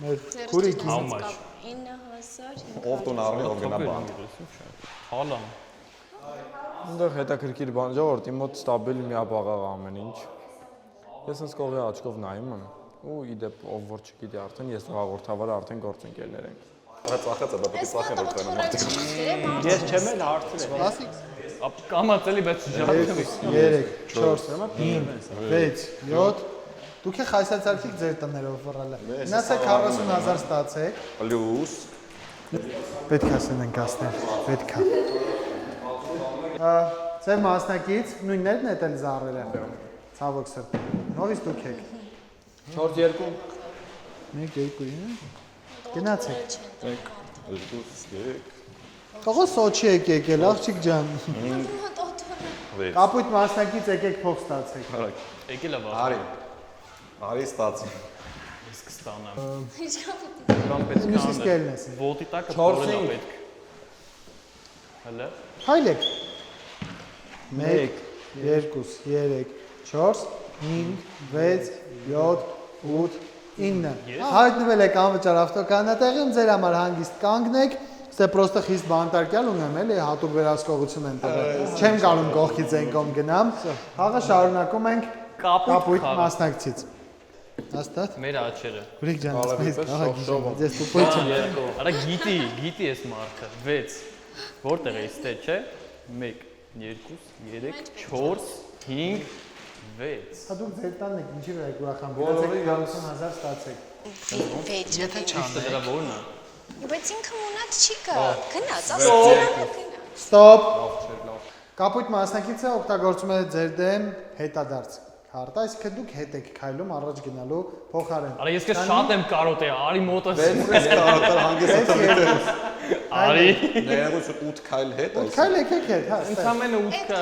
մեր քուրիկին։ How much? 9500 Ով տուն առնի, ով գնա բան։ Հալամ։ Այնտեղ հետաքրքիր բան ժողովրդի մոտ ստաբիլ միաբաղաղ ամեն ինչ։ Ես հենց կողի աչքով նայում եմ ու իդեպ ով որ չգիտի արդեն ես հաղորդավար արդեն գործընկերներ ենք։ Հա ծախեցա, դա պետք է ծախեն որ տանը մարդիկ։ Ես չեմ էլ հարցրել։ Ապ կամացելի բայց ժառանգ։ 3 4 5 6 Դուք եք հայսացարքիկ ձեր տներով վռալը։ Գնացեք 40000 ստացեք։ Պլյուս Պետք է սենենք ասնել, պետք է։ Ձեր մասնակից նույններն եք էլ զառերը։ Ցավոք սրտի։ Նորից դուք եք։ 4-2 1 2 Գնացեք։ 1 2 3 Թողո Սոչի եք եկել, աղջիկ ջան։ Կապույտ մասնակից եկեք փող ստացեք։ Եկել է վախ։ Արի ստացի։ Ես կստանամ։ Ինչքան պետք է։ Բան պետք է Իսկ անել։ ելնես։ Ոտի տակը Չորսին։ փորելա պետք։ Հələ։ Հայլեք։ 1 2 3 4 5 6 7 8 9 հայտնվել եք անվճար ավտոկանատեղում ձեր համար հանգիստ կանգնեք Ստե պրոստը խիստ բանտարկյալ ունեմ էլի հատուկ վերահսկողություն են տվել չեմ կարող կողքից այն կողմ գնամ հաղը շարունակում ենք կապույտ մասնակցից հաստատ Մեր աչերը։ Գրիգ ջան ասես ահա գիշեր ես տուփոյ չեմ Արա գիտի էս մարդը 6 որտեղ է ստե չէ 1 2 3 4 5 6 Հա դուք ձեր տանն եք ինչի վրա եք ուրախան գնացեք 50000 ստացեք Վեճ Եթե չանեք Դրա որն է։ Բայց ինքը մունատ չի կա գնաց ասում Ստոպ Կապույտ մասնակիցը օգտագործում է ձեր դեմ հետադարձ քարտը այսինքն դուք հետ եք քայլում առաջ գնալու փոխարեն Արա ես քեզ շատ եմ կարոտե, արի մոտս։ Ես կարոտալ հանգիստ Արի։ Ներողություն 8 քայլ հետ այս։ Քայլ եկեք հետ հա Ընդամենը 8 կա։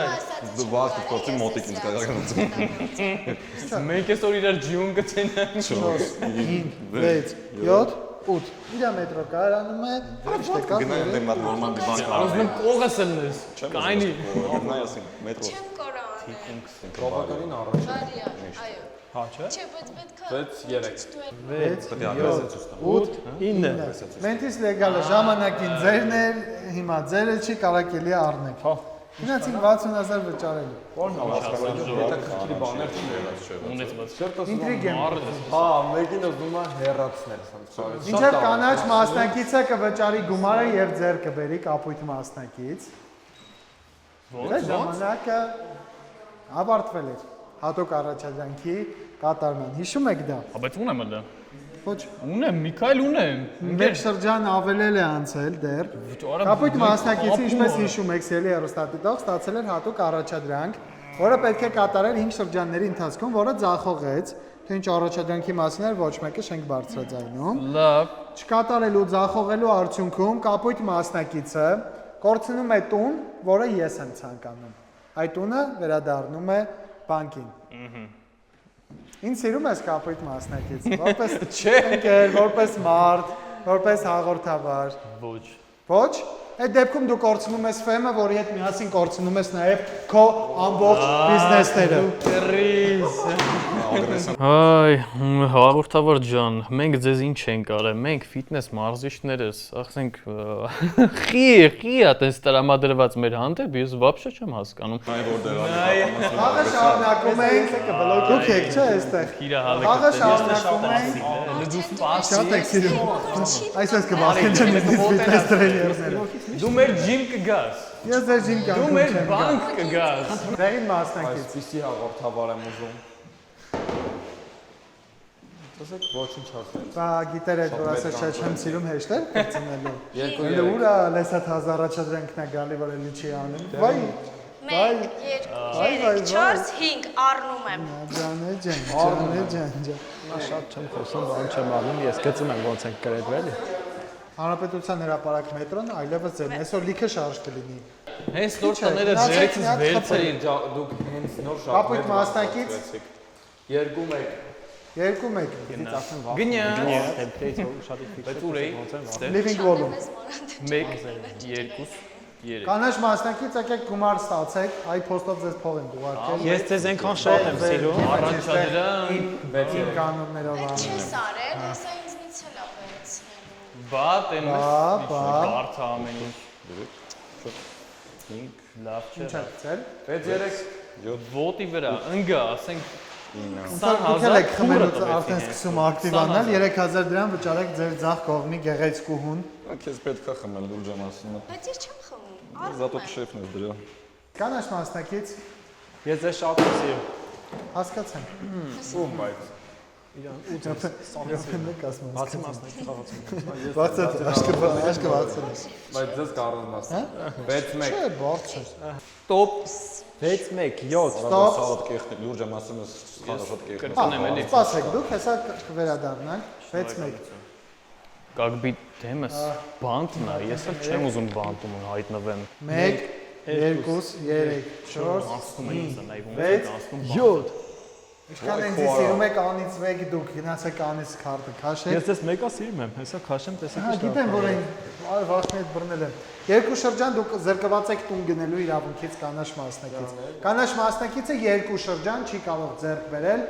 Դու վաղ դու մոտիկ ինձ կարողանում։ Մենք այսօր իրար ջիուն գցենք։ 5 6 7 8 իրա մետրո կարանում է ճիշտ է կա Գնայ դեմ նորմալ մի բան Արոս մենք կողս ելնես։ Կայնի։ Նայ ասին մետրո։ Չեմ կարող Բավականին առաջ։ այո Հա, չէ։ Չէ, բայց պետք 8 9 Մենտիս լեգալը ժամանակին ձերն է հիմա ձերը չի կարակելի առնեք հա Գնացին 60000 վճարելու Հետաքրքիր բաներ չի Ունեցված։ Ինտրիգ եմ Հա, մեկին ուզում է հեռացնել սա։ Ինչեւ կանաչ մասնակիցը կվճարի գումարը եւ ձեր կբերի կապույտ մասնակից Ո՞նց ժամանակը ավարտվել էր հատուկ առաջադրանքի կատարման հիշում եք դա Բայց ունեմ դա։ Ոչ Ունեմ, Միքայել ունեմ։ Մեկ շրջան ավելել է անցել դեռ Կապույտ մասնակիցը ինչպես հիշում եք սելի հեռուստատիտող ստացել էր հատուկ առաջադրանք որը պետք է կատարել 5 շրջանների ընթացքում որը ձախողեց թե ինչ առաջադրանքի մասին էր ոչ մեկը չենք բարձրաձայնում Լավ։ Չկատարելու ձախողելու արդյունքում կապույտ մասնակիցը կորցնում է տուն, որը ես եմ ցանկանում։ Այդ տունը վերադառնում է բանկին։ Ինչ սիրում ես կապույտ մասնակից, որպես ընկեր, որպես մարդ, որպես հաղորդավար։ Ոչ։ Ոչ։ Այդ դեպքում դու կորցնում ես ֆեմը, որի հետ միասին կորցնում ես նաև քո ամբողջ բիզնեսները։ Այ, հաղորդավար ջան, մենք ձեզ ինչ ենք արել, մենք ֆիթնես մարզիչներս, ասենք, խի է տես տրամադրված մեր հանդեպ, ես вообще չեմ հասկանում։ Այ որտեղ է։ Հաղը շարունակում ենք, դուք եք չէ այստեղ։ Իրա Հաղը շարունակում ենք, լդու սպասի։ շատ եք սիրում։ Այսպես կվախեն չեմ ես ֆիթնես տրեյներները։ Դու մեր ջիմ կգաս։ Ես ձեր ջիմ Դու կանգնում մեր չեմ։ բանկ կգաս։ Դեղին մասնակից։ Այսպիսի հաղորդավար եմ ուզում։ Տեսեք ոչինչ ասել։ Բա գիտեր եք որ ասել չէ չեմ սիրում հեշտեր կծնելու։ Երկու ուրա լեսատ հազարաչադրանքն է գալի որ էլի չի անում։ Վայ 1 2 3 4 5 առնում եմ ջան։ Նա շատ չեմ խոսում, բան չեմ անում, ես գծում եմ ոնց ենք գրել էլի։ Հանրապետության հրապարակ մետրոն այլևս ձերն այսօր լիքը շարժ կլինի։ Հենց նոր տները ձերից վերցրի։ Դուք հենց նոր Կապույտ մասնակից 2-1 Գնա։ Template շատ Բայց ուր էի։ Living volume։ 1 2 3 Կանաչ մասնակից եկեք գումար ստացեք, այ փոստով ձեզ փող են ուղարկել։ Ես ձեզ այնքան շատ եմ սիրում։ Առաջադրանք Իմ կանոններով անում։ Չես արել, հեսա ինձնից էլ է վերցնելու։ Բա տեն Բա բարդ ամեն ինչ։ 5 լավ չէ։ ինչ է ցել։ 6-3 Ոտի վրա ընկա, ասենք Դուք եք խմելուց արդեն սկսում ակտիվանալ 3000 դրամ վճարեք ձեր ձախ կողմի գեղեցկուհուն։ Քեզ պետք է խմել դու ջան ասում։ Բայց ես չեմ խմում։ Զատո շեֆն է դրա։ Կանաչ մասնակից Ես ձեզ շատ եմ սիրում։ հասկացեմ։ Ում բայց Իրապետն ասում եմ։ Բացի մասնակից խաղացում։ Բացած աշկը բացած։ բայց ձեզ կարող ասեմ 6-1 Չէ, բարձ չէ։ Տոպ 6-1 7 Ստոպ։ Սաղատ կեղտ լուրջ եմ ասում ես շատ կեղտ։ կրկնեմ էլի։ Սպասեք, դուք հեսա կվերադառնանք 6-1։ Как бы դեմս բանտն է, ես էլ չեմ ուզում բանտում հայտնվեմ։ 1 2 3 4 Անցնում եմ ինձ նայվում, 6 անցնում 7 Ինչքան ինձ սիրում եք անից մեկ դուք գնացեք անից քարտը քաշեք։ Ես ձեզ մեկա սիրում եմ, հեսա քաշեմ, տեսեք Հա, ինչ գիտեմ, որ այն վախն հետ բռնել եմ։ Երկու շրջան դուք զրկված եք տուն գնելու իրավունքից կանաչ մասնակից։ Կանաչ մասնակիցը երկու շրջան չի կարող ձեռք բերել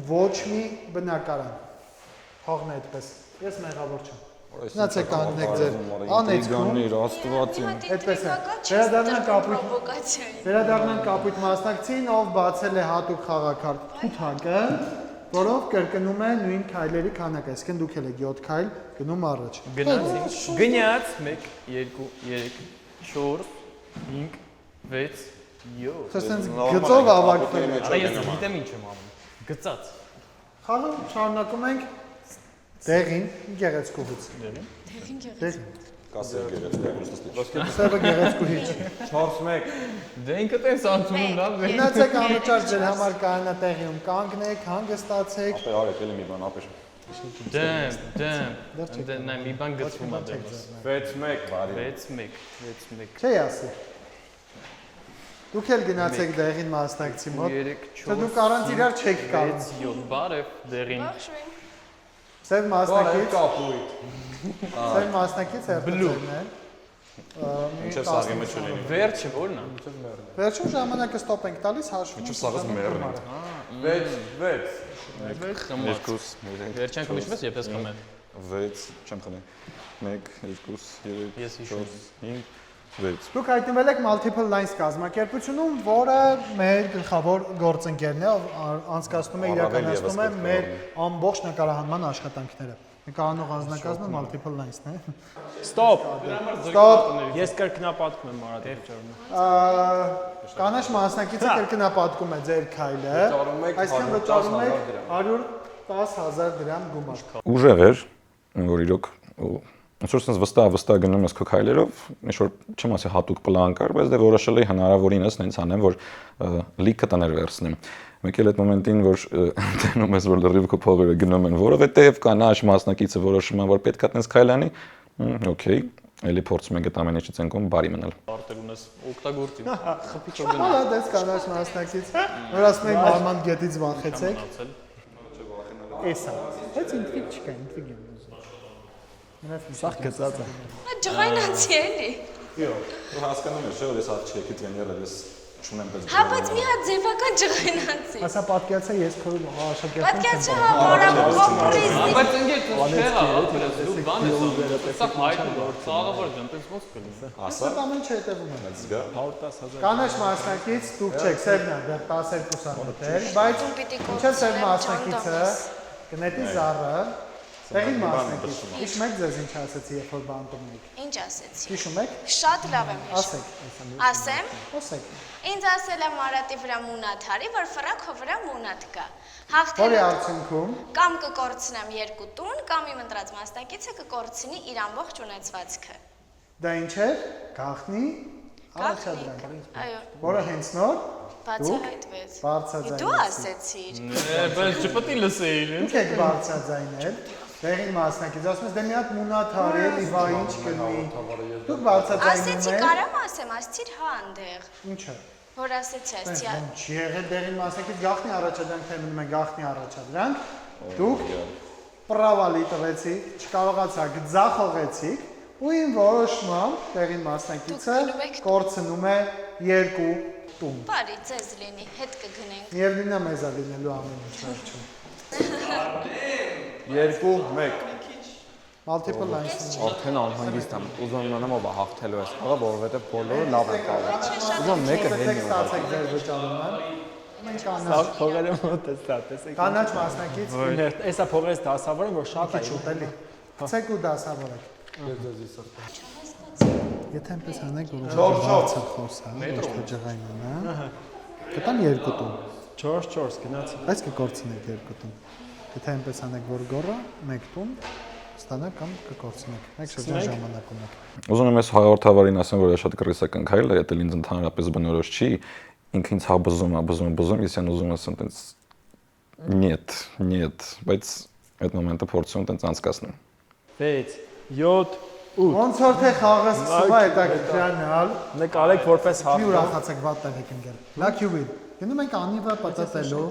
ոչ մի բնակարան։ Խաղն է այդպես։ Ես մեղավոր չեմ։ Գնացեք կանգնեք ձեր անեծքում։ Աստվածին։ Այդպես է։ Վերադառնանք կապույտ մասնակցին, ով բացել է հատուկ խաղակարդ Թութակը, որով կրկնում է նույն քայլերի քանակը, այսինքն դուք եք 7 քայլ գնում առաջ։ Գնացինք։ Գնաց 1 2 3 4 5 6 7։ Սենց գծով ավակվել է։ Այ ես գիտեմ ինչ եմ անում։ Գծած։ Խաղը շարունակում ենք դեղին գեղեցկուհուց։ Դեղին։ Կասեր գերեստեղ։ Սևը գեղեցկուհի չի։ 4-1 Դե ինքը տես անցնում լավ։ Գնացեք անվճար ձեր համար կանա տեղիում կանգնեք, հանգստացեք։ Ապեր արեք էլի մի բան, ապեր։ Դեմ։ Դե նայ մի բան գծվում է դեպս։ 6-1 բարի։ 6-1 Չի ասի։ Դուք էլ գնացեք դեղին մասնակցի մոտ։ 3 Դուք առանց իրար չեք կարող։ 7 բարև դերին։ Սև մասնակից, կապույտ։ սև մասնակից հերթությունն է։ Ինչև սաղի մեջ չլինի։ Վերջը ո՞րն է։ Վերջում ժամանակը ստոպ ենք տալիս հաշվում։ Ինչև սաղս մեռն է։ 6 Խմած։ 2 3 Վերջանքը միշտ ես եփես խմել։ 6 չեմ խմել։ 1 2 3 Ես հիշում 5 6 Դուք հայտնվել եք Multiple Lines կազմակերպությունում, որը մեր գլխավոր գործընկերն է, ով անցկացնում է, իրականացնում է մեր ամբողջ նկարահանման աշխատանքները։ Նկարանող անձնակազմը Multiple Lines-ն է։ Ստոպ։ Ստոպ։ Ես կրկնապատկում եմ Մարատի վճարումը։ Կանաչ մասնակիցը կրկնապատկում է ձեր քայլը, այսինքն վճարում եք 110,000 դրամ գումար։ Ուժեղ էր, որ իրոք ոնց որ sense վստահ գնում ես քո քայլերով, ինչ որ չեմ ասի հատուկ պլան կար, բայց դե որոշել էի հնարավորինս նենց անեմ, որ լիքը տներ վերցնեմ։ Մեկ էլ այդ մոմենտին, որ տենում ես, որ լրիվ քո փողերը գնում են, որովհետև կանաչ մասնակիցը որոշում է, որ պետքա տենց քայլանի, օքեյ, էլի փորձում ենք այդ ամեն ինչից ընկում բարի մնալ։ Արտել ունես օգտագործի։ Խփի չո գնա։ Հալա դες կանաչ մասնակից, որ ասում եք մարման գետից վախեցեք։ Էսա։ Բայց ինտրիգ չկա, ինտրիգ եմ ուզում։ Սաղ գծած է։ Ջղայնացի էլի։ Դու հասկանում ես, չէ՞ որ ես աղջիկի տրեները ես չունեմ պես։ Հա, բայց մի հատ ձևական ջղայնացի։ Ասա պատկացա ես քո աշակերտում Պատկացա հա, բարավ կոմպրեզնի։ Բայց ընկեր դու չեղա, դու բան ես, սա հայտնի է, ծաղավոր ջան, տես ոնց կլինի։ Ասա, ամեն ինչ հետևում է։ զգա։ 110,000։ Կանաչ մասնակից դուք չեք, սևն է, դեռ 12 դեր, բայց ինչա սև մասնակիցը կնետի զառը, տեղի մասնակից։ Հիշում եք ձեզ ինչ ասեցի, երբ որ բանտում եք։ Ինչ ասեցի։ Հիշում եք։ Շատ լավ եմ հիշում։ Ասեք։ Ասեմ։ Ասեք։ Ինձ ասել է Մարատի վրա մունաթ արի, որ ֆրակո վրա մունաթ կա։ Որի Հաղթելու արդյունքում կամ կկորցնեմ երկու տուն, կամ իմ ընտրած մասնակիցը կկորցնի իր ամբողջ ունեցվածքը։ դա ինչ է։ Գախնի առաջադրանք, Այո, որը հենց նոր բացահայտվեց։ բարձրաձայն։ Դու ասեցիր։ Բայց չպետք է լսեիր։ Դուք եք բարձրաձայնել։ Տեղի մասնակից ասում ես դե մի հատ մունաթ արի, իվա ինչ կլինի։ Դուք բարձրաձայնում Ասեցի, եք։ կարամ ասեմ, ասցիր հա այնտեղ։ Ինչը։ Որ ասեցի, ասցի։ Չի եղել դեղին մասնակից գախնի առաջադրանք, թե մնում է գախնի առաջադրանք։ Դուք պրավալի տվեցիք, չկարողացաք, ձախողեցիք ու ին որոշմամբ տեղին մասնակիցը կորցնում է երկու տուն։ Բարի, ձեզ լինի, հետ կգնենք։ Միևնույնն է մեզ է լինելու ամեն ինչ վերջում։ 2-1 Multiple lines։ Արդեն անհանգիստ եմ, ուզում եմ իմանամ ով է հաղթելու այս խաղը, որովհետև բոլորը լավ են կարող։ Ուզում եմ մեկը հենի ուղղել։ Ստացեք ձեր վճարումը։ Մենք Սաղ կանաչ փողերը մոտ է ստա, տեսեք։ կանաչ մասնակից Էսա փողերից դասավորը, որ շատ է։ շուտ էլի։ Ցեք ու դասավորեք։ Եթե այնպես անեք, որ բարձր խոսա, ոչ թե ջղայնանա, կտան երկու տուն, 4-4 գնաց։ բայց կկորցնեք երկու տուն։ Եթե այնպես անեք, որ գոռա, մեկ տուն ստանաք կամ կկորցնեք։ Մեկ շրջան ժամանակ ունեք։ Ուզում եմ ես հաղորդավարին ասեմ, որ շատ կռիսական քայլ է, եթե ինձ ընդհանրապես բնորոշ չի, ինքը ինձ բզում, ես ան ուզում եմ տենց нет, բայց այդ մոմենտը փորձում եմ տենց անցկացնել։ 6 7 8 Ոնց որ թե խաղը սկսում է հետաքրքրանալ, նկարեք որպես մի հաղթող։ ուրախացեք վատ տեղ եք ընկել։ Lucky wheel։ Գնում ենք անիվը պատածելու։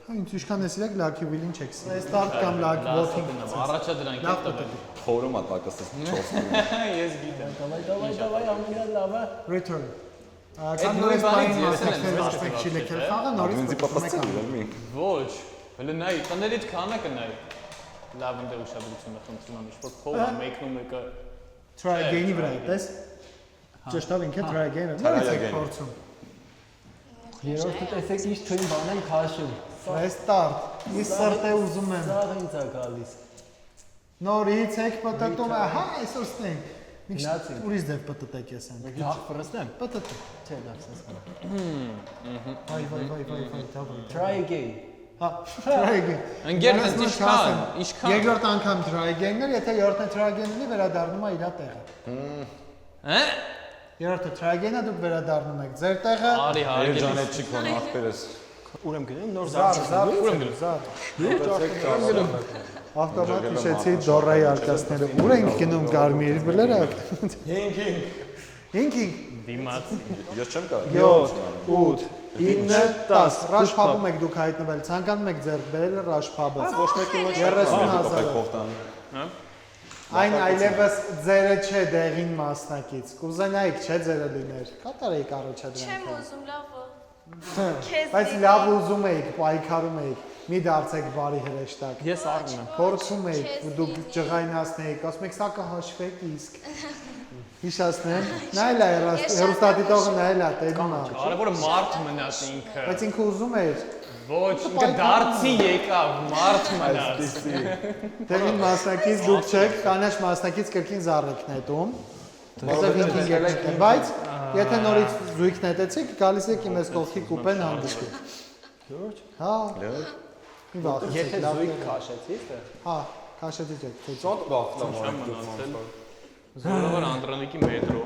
Հա ինչ ինչքան ես իրեք Lucky wheel-ին չեք։ Start կամ lucky voting։ Առաջադրանք Լավ է պետք է։ Խորում է տակս 4 Ես գիտեմ։ Давай, ամենա լավը։ Return։ Քան նորից բանի մասնակցներ ասեք չի լքել խաղը նորից Ինձ պետք է պատասխան մի։ Ոչ։ Հələ նայ, տներից քանակը նայ։ Լավ ընդ ուշադրությունը խնդրում եմ, որ փողը մեկն ու մեկը Try again-ի վրա է, տես։ Ճիշտ է, ինքը try again-ը։ Try again. Փորձում։ Երրորդը տեսեք ինչ թույն բան են քաշում։ Restart։ Իս սրտե ուզում եմ։ Սա ինձ է գալիս։ Նորից եք պտտում, ահա, այսօր ստենք։ Գնացինք։ Ուրիշ ձև պտտեք ես են։ Դախ ֆրստեմ։ Պտտ։ Չէ, դասես։ Վայ, դավայ։ Try again։ Հա, try again։ Ընկեր, ինչքան։ Երկրորդ անգամ try again-ներ, եթե երրորդը try again-ը վերադառնում է իր տեղը։ Հա։ Երրորդը try again-ը դուք վերադառնում եք ձեր տեղը։ Արի, Երբ հարգելի։ ջանետ չի քոն ախպերս։ Ուրեմ գնեմ նոր Զար, Ուրեմ գնում։ զար։ Ավտոմատ հիշեցի դորայի արկածները։ Ուր ենք գնում Գարմիր բլերակ։ 5 Դիմաց։ Ես չեմ կարող։ 7 8 9 10 Ռաշփաբում եք դուք հայտնվել, ցանկանում եք ձեռք բերել Ռաշփաբը։ Ոչ մեկի մեջ 30,000 փոխտան։ Հա։ Այն այլևս ձերը չէ դեղին մասնակից։ Կուզենայիք չէ ձերը լիներ։ Կատարեիք Չեմ առաջադրանքը։ ուզում լավը։ Բայց լավ ուզում էիք, պայքարում էիք։ Մի դարձեք բարի հրեշտակ։ Ես առնում եմ։ Փորձում էիք, ու դուք ջղայնացնեիք, ասում եք սա կհաշվեք իսկ։ Հիշացնեմ։ Նայել է հերոստատիտողը նայել է տենում է։ Կարևորը մարդ մնաց ինքը։ Բայց ինքը ուզում էր Ոչ, ինքը դարձի եկավ, մարդ մնաց։ դեղին մասնակից դուք չեք, կանաչ մասնակից կրկին զառեք նետում։ Բայց եթե նորից զույգ նետեցիք, գալիս եք իմ ես կողքի կուպեն հանդիպի։ George, Հա։ Մի վախեցեք, եթե լավ զույգ է։ քաշեցիք, Հա, քաշեցի ջեք, թե Շատ բախտավոր Չեմ մնացել։ Զորավոր Անդրանիկի մետրո։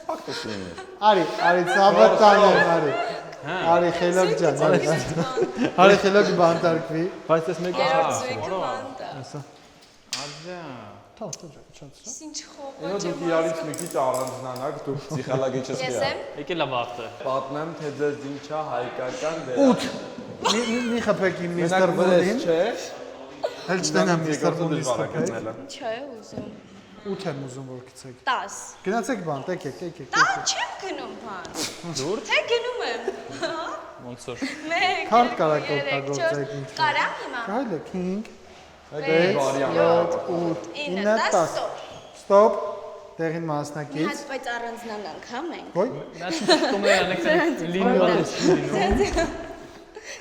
Ֆակտս լինի։ Արի, ցավը տանեմ, արի։ Արի խելոք ջան, արի խելոք բանտարկվի։ բայց ես մեկ Երրորդ զույգը բանտա։ Աջա։ Թող, չած։ Ինչ խոպ Ինո դուք իրարից մի քիչ առանձնանաք, դուք Պսիխոլոգիչս Ես եմ։ Եկել է վախտը։ պատմեմ, թե ձեզ ինչա հայկական դեր։ Մի խփեք իմ միստր Մենակ վրես Բունին։ չէ։ Հել չտենամ միստր Բունին դժվար է խփեք։ գտնելը։ Չէ ուզում։ 8 եմ ուզում որ գցեք։ 10։ Գնացեք բան, եկեք։ Դա չեմ գնում բան։ Դուր։ Թե գնում եմ։ Ոնց որ։ 1 Քարտ կարաք օգտագործեք ինչ։ Կարամ հիմա։ Կարելի 5 6 7 8 9 10 Ստոպ։ Տեղին Մի մասնակից։ հատ բայց առանձնանանք հա մենք։ Ոյ, Նա շփում է անեք լինում։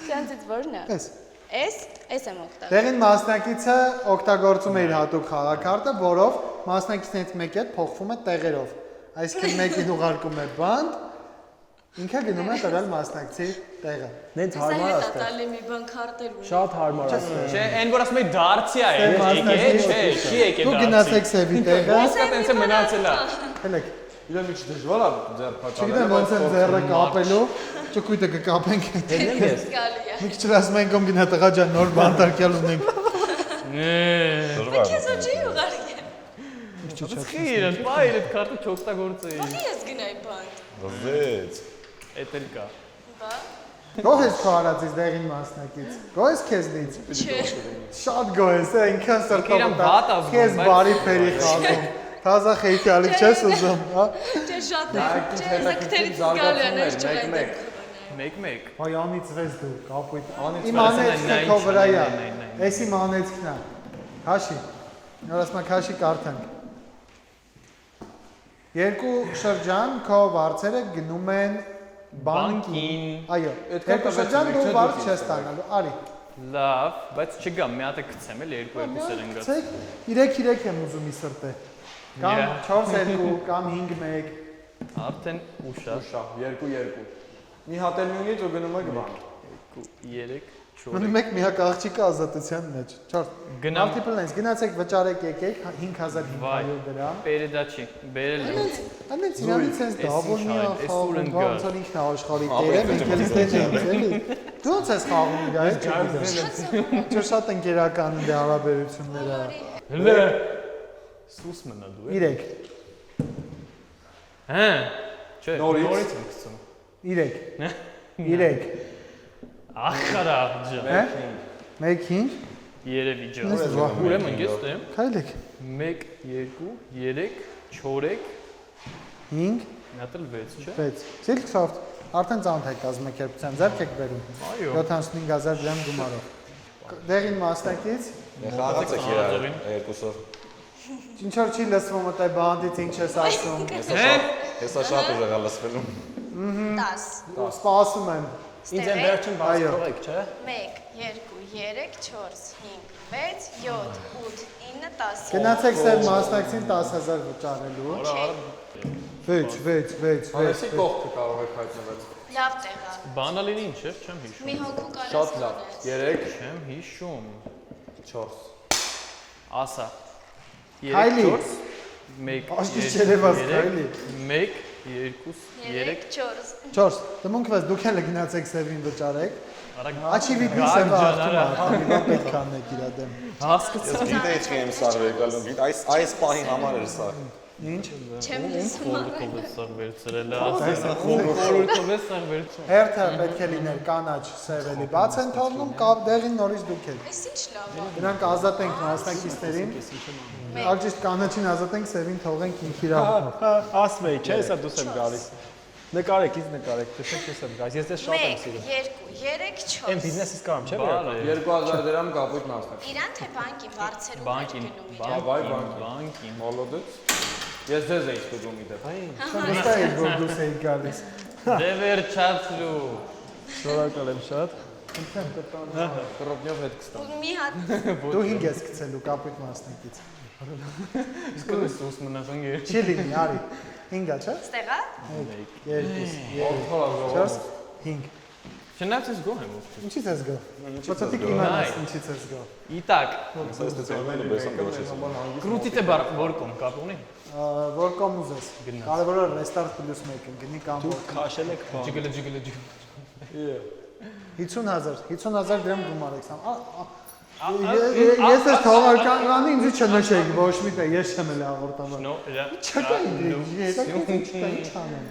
Սրանցից որն է։ էս։ Էս եմ օգտագործում։ Տեղին մասնակիցը օգտագործում է իր հատուկ խաղակարտը, որով մասնակիցներից մեկի հետ փոխվում է տեղերով։ Այսինքն մեկին ուղարկում է բանդ, ինքը գնում է տվյալ մասնակցի տեղը։ նենց Սա հարմար է հետ ստեղ։ ատալի մի բան քարտեր ունի։ Շատ հարմար է։ Չէ, այն որ ասում է դարձի է, չի եկել Դու դարձի։ գնացեք սևի տեղը, Ոսկա տենց է մնացել է։ հելեք։ Իրեն մի քիչ դժվար է ձեր փաճալը։ Չգիտեմ ոնց եմ ձեռը կապելու, ճկույտը կկապենք։ Դերնեմ ես։ Գալի է։ Մի քիչ ասում ենք գնա տղա ջան նոր բանտարկյալ ունենք։ Դժվար։ Քեզ ոչ չի ուղարկել։ Խիրն, բայր այդ քարտը չօգտագործեի։ Ախի ես գնայի բան։ Դզեց։ Էդ էլ կա։ Բա։ Գոհ ես քո արածից դեղին մասնակից։ Գոհ ես քեզնից։ Չէ։ Շատ գոհ ես, այնքան Իրան սրտով վատ ազգում, քեզ բայց- բարի փերի խաղում։ Թազա խեյթալիկ չես ուզում, հա։ Չէ շատ է։ Չէ, զակտերից գալու է նոր ճղայտ։ Մեկ։ Հայ անիծվես դու, կապույտ։ Անիծվես, Իմ անեծքը նայ, քո վրա է։ նայ, նայ, նայ։ Էս իմ անեծքն է։ Քաշի։ Նոր ասма քաշի կարդանք։ Երկու շրջան քո վարձերը գնում են բանկին։ Այո, երկու շրջան դու վարձ չես ստանալու։ Արի։ Լավ, բայց չգա, մի հատ է գցեմ էլ երկու սեր ընկած։ Ցեք 3-3 եմ ուզում ի սրտե։ Կամ 4-2 կամ 5-1։ Արդեն ուշ է։ Շա, 2-2։ Մի հատ էլ ունի ու գնում եք բան։ 2 3 Մնում 4 եք մի հատ աղջիկը ազատության մեջ։ 4 Գնամ։ Multiple lines, գնացեք վճարեք եկեք 5500 դրամ։ Պերեդաչի, բերել եմ։ Անենց իրանից էս դավոնի էս խաղում, ուրն գա։ ոնց որ ինքն է աշխարհի տերը, մենք էլ ստեղ ենք, էլի։ Դու ոնց ես խաղում իրա, է՞։ Չէ՞ շատ ընկերական դե հարաբերությունները։ Հլը։ Սուս մնա դու։ 3 Հա։ Չէ, Նորից եմ գցում։ 3 3 Ախարա ջա։ Հա։ 1-5 Երևի ջա։ Ես վախ։ Ուրեմն ես դեմ։ Քայլեք 1 2 3 4 5 նատել 6, չէ։ 6 Silksoft արդեն ծանոթ եք կազմակերպության ձեռք եք բերում Այո։ 75000 դրամ գումարով։ Դեղին մասնակից։ Խաղացեք իրար երկուսով։ Ինչ որ չի լսվում այդ բանդից ինչ ես ասում։ Հեսա շատ ուժեղ է լսվելու։ 10 Սպասում եմ։ Ինձ են վերջին բաց թողեք, չէ։ 1 2 3 4 5 6 7 8 9 10 Գնացեք սեր մասնակցին 10000 վճարելու։ Վեց։ Անեսի կողքը կարող եք հայտնվել։ Լավ տեղ է։ Բանը լինի ինչ էր, չեմ հիշում։ Մի հոգու կարաս Շատ լավ։ 3 Չեմ հիշում։ 4 Ասա։ Քայլի։ 1 Աշտի չերևաց քայլի։ 1 2 3 4 4 դմունքվես դուք էլ գնացեք սերվին վճարեք։ Արագ Աչի վիդի սև արդում է, մի պետք է անեք իր դեմ։ հասկացա։ Ես գիտեի ինչ եմ սա վերկալու։ Այս պահի համար էր սա։ Ինչ։ չեմ լսում։ Խորհուրդով է սա վերցրել, ասա խորհուրդով է սա վերցրել։ Հերթը պետք է լիներ կանաչ սևելի։ Բաց են թողնում կապ դեղին նորից դուք եք։ Այս ինչ լավ է։ Դրանք ազատենք մասնակիցներին։ Ալջիստ կանաչին ազատենք, սևին թողենք ինք իր ապով։ Ասում էի, չէ, սա դուս եմ գալիս։ Նկարեք, ինձ նկարեք, տեսեք ես եմ գալիս։ Ես դες շատ եմ 1 սիրում։ 2 3 4 Այն բիզնեսից կարամ, չէ՞ վերականգնել։ 2000 դրամ կապույտ մասնակ։ Իրան թե բանկի վարձերում Բանկին, գնում իրան։ Ավայ բանկին։ բանկին։ Մոլոդից։ Ես ձեզ էի ստուգում իդեպ։ Վստահ եք, որ դուս եք գալիս։ Դե վերջացրու։ Շնորհակալ եմ շատ։ Կրոպնյով հետ կստամ։ Ու մի հատ Դու 5 ես գցելու կապույտ մասնակից։ Իսկ դու սուս մնաս անգեր։ Չի լինի, արի։ 5-ա, չէ՞։ ստեղ է։ 5 Չնայած ես գոհ եմ ով։ Ինչի՞ց ես գո։ Ոցոտիկ իմանաս ինչի՞ց ես գո։ Իտակ, Սեստեցիոնները բեսան դոշես։ կրուտիտ է որկոմ կապ ունի։ Որ կոմ ուզես։ Կարևորը restart +1-ը գնի կամ որ Քաշել եք բան։ Ջիգլը։ 50000 դրամ գումար եք սամ։ Ես ես թողարկանի ինձ չնշեք ոչ մի տեղ, ես չեմ էլ հաղորդավոր։ Նո, Չկա ինչ անեմ։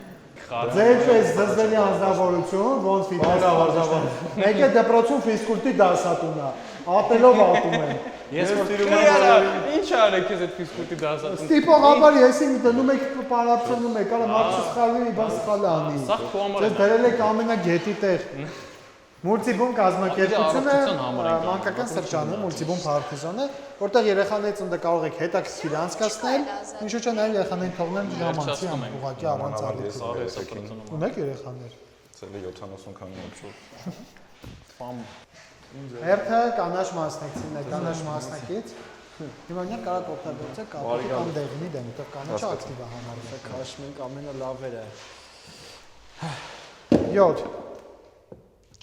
Ձեր պես զզվելի անձնավորություն, ոնց ֆիթնես անձնավոր։ Մեկը դպրոցում ֆիզկուլտի դասատուն է, ատելով ատում են։ Ես որ տիրում եմ, ինչ արեք ես այդ ֆիզկուլտի դասատուն։ Ստիպողաբար ես ինձ դնում եք պարապցնում եք, արա մարդու սխալի մի բան սխալ անի։ Սա քո համար Ձեզ դրել եք ամենագետի տեղ։ Մուլտիբում կազմակերպությունը համար ենք մանկական սրճանը, մուլտիբում Փարթիզոնը, որտեղ երեխաների ծննդը կարող եք հետաքրքիր անցկացնել, ինչու՞ չէ նաև երեխաներին թողնել ժամանցի ուղղակի առանց առիթի։ Ունեք երեխաներ։ Ցելի 70 քանի օծու։ Հերթը կանաչ մասնակցին է, կանաչ մասնակից։ Հիմա կարող օգտագործեք կապի կամ դեղնի դեմ, որտեղ կանաչը ակտիվ է համարվում։ Քաշմենք ամենալավերը։ 7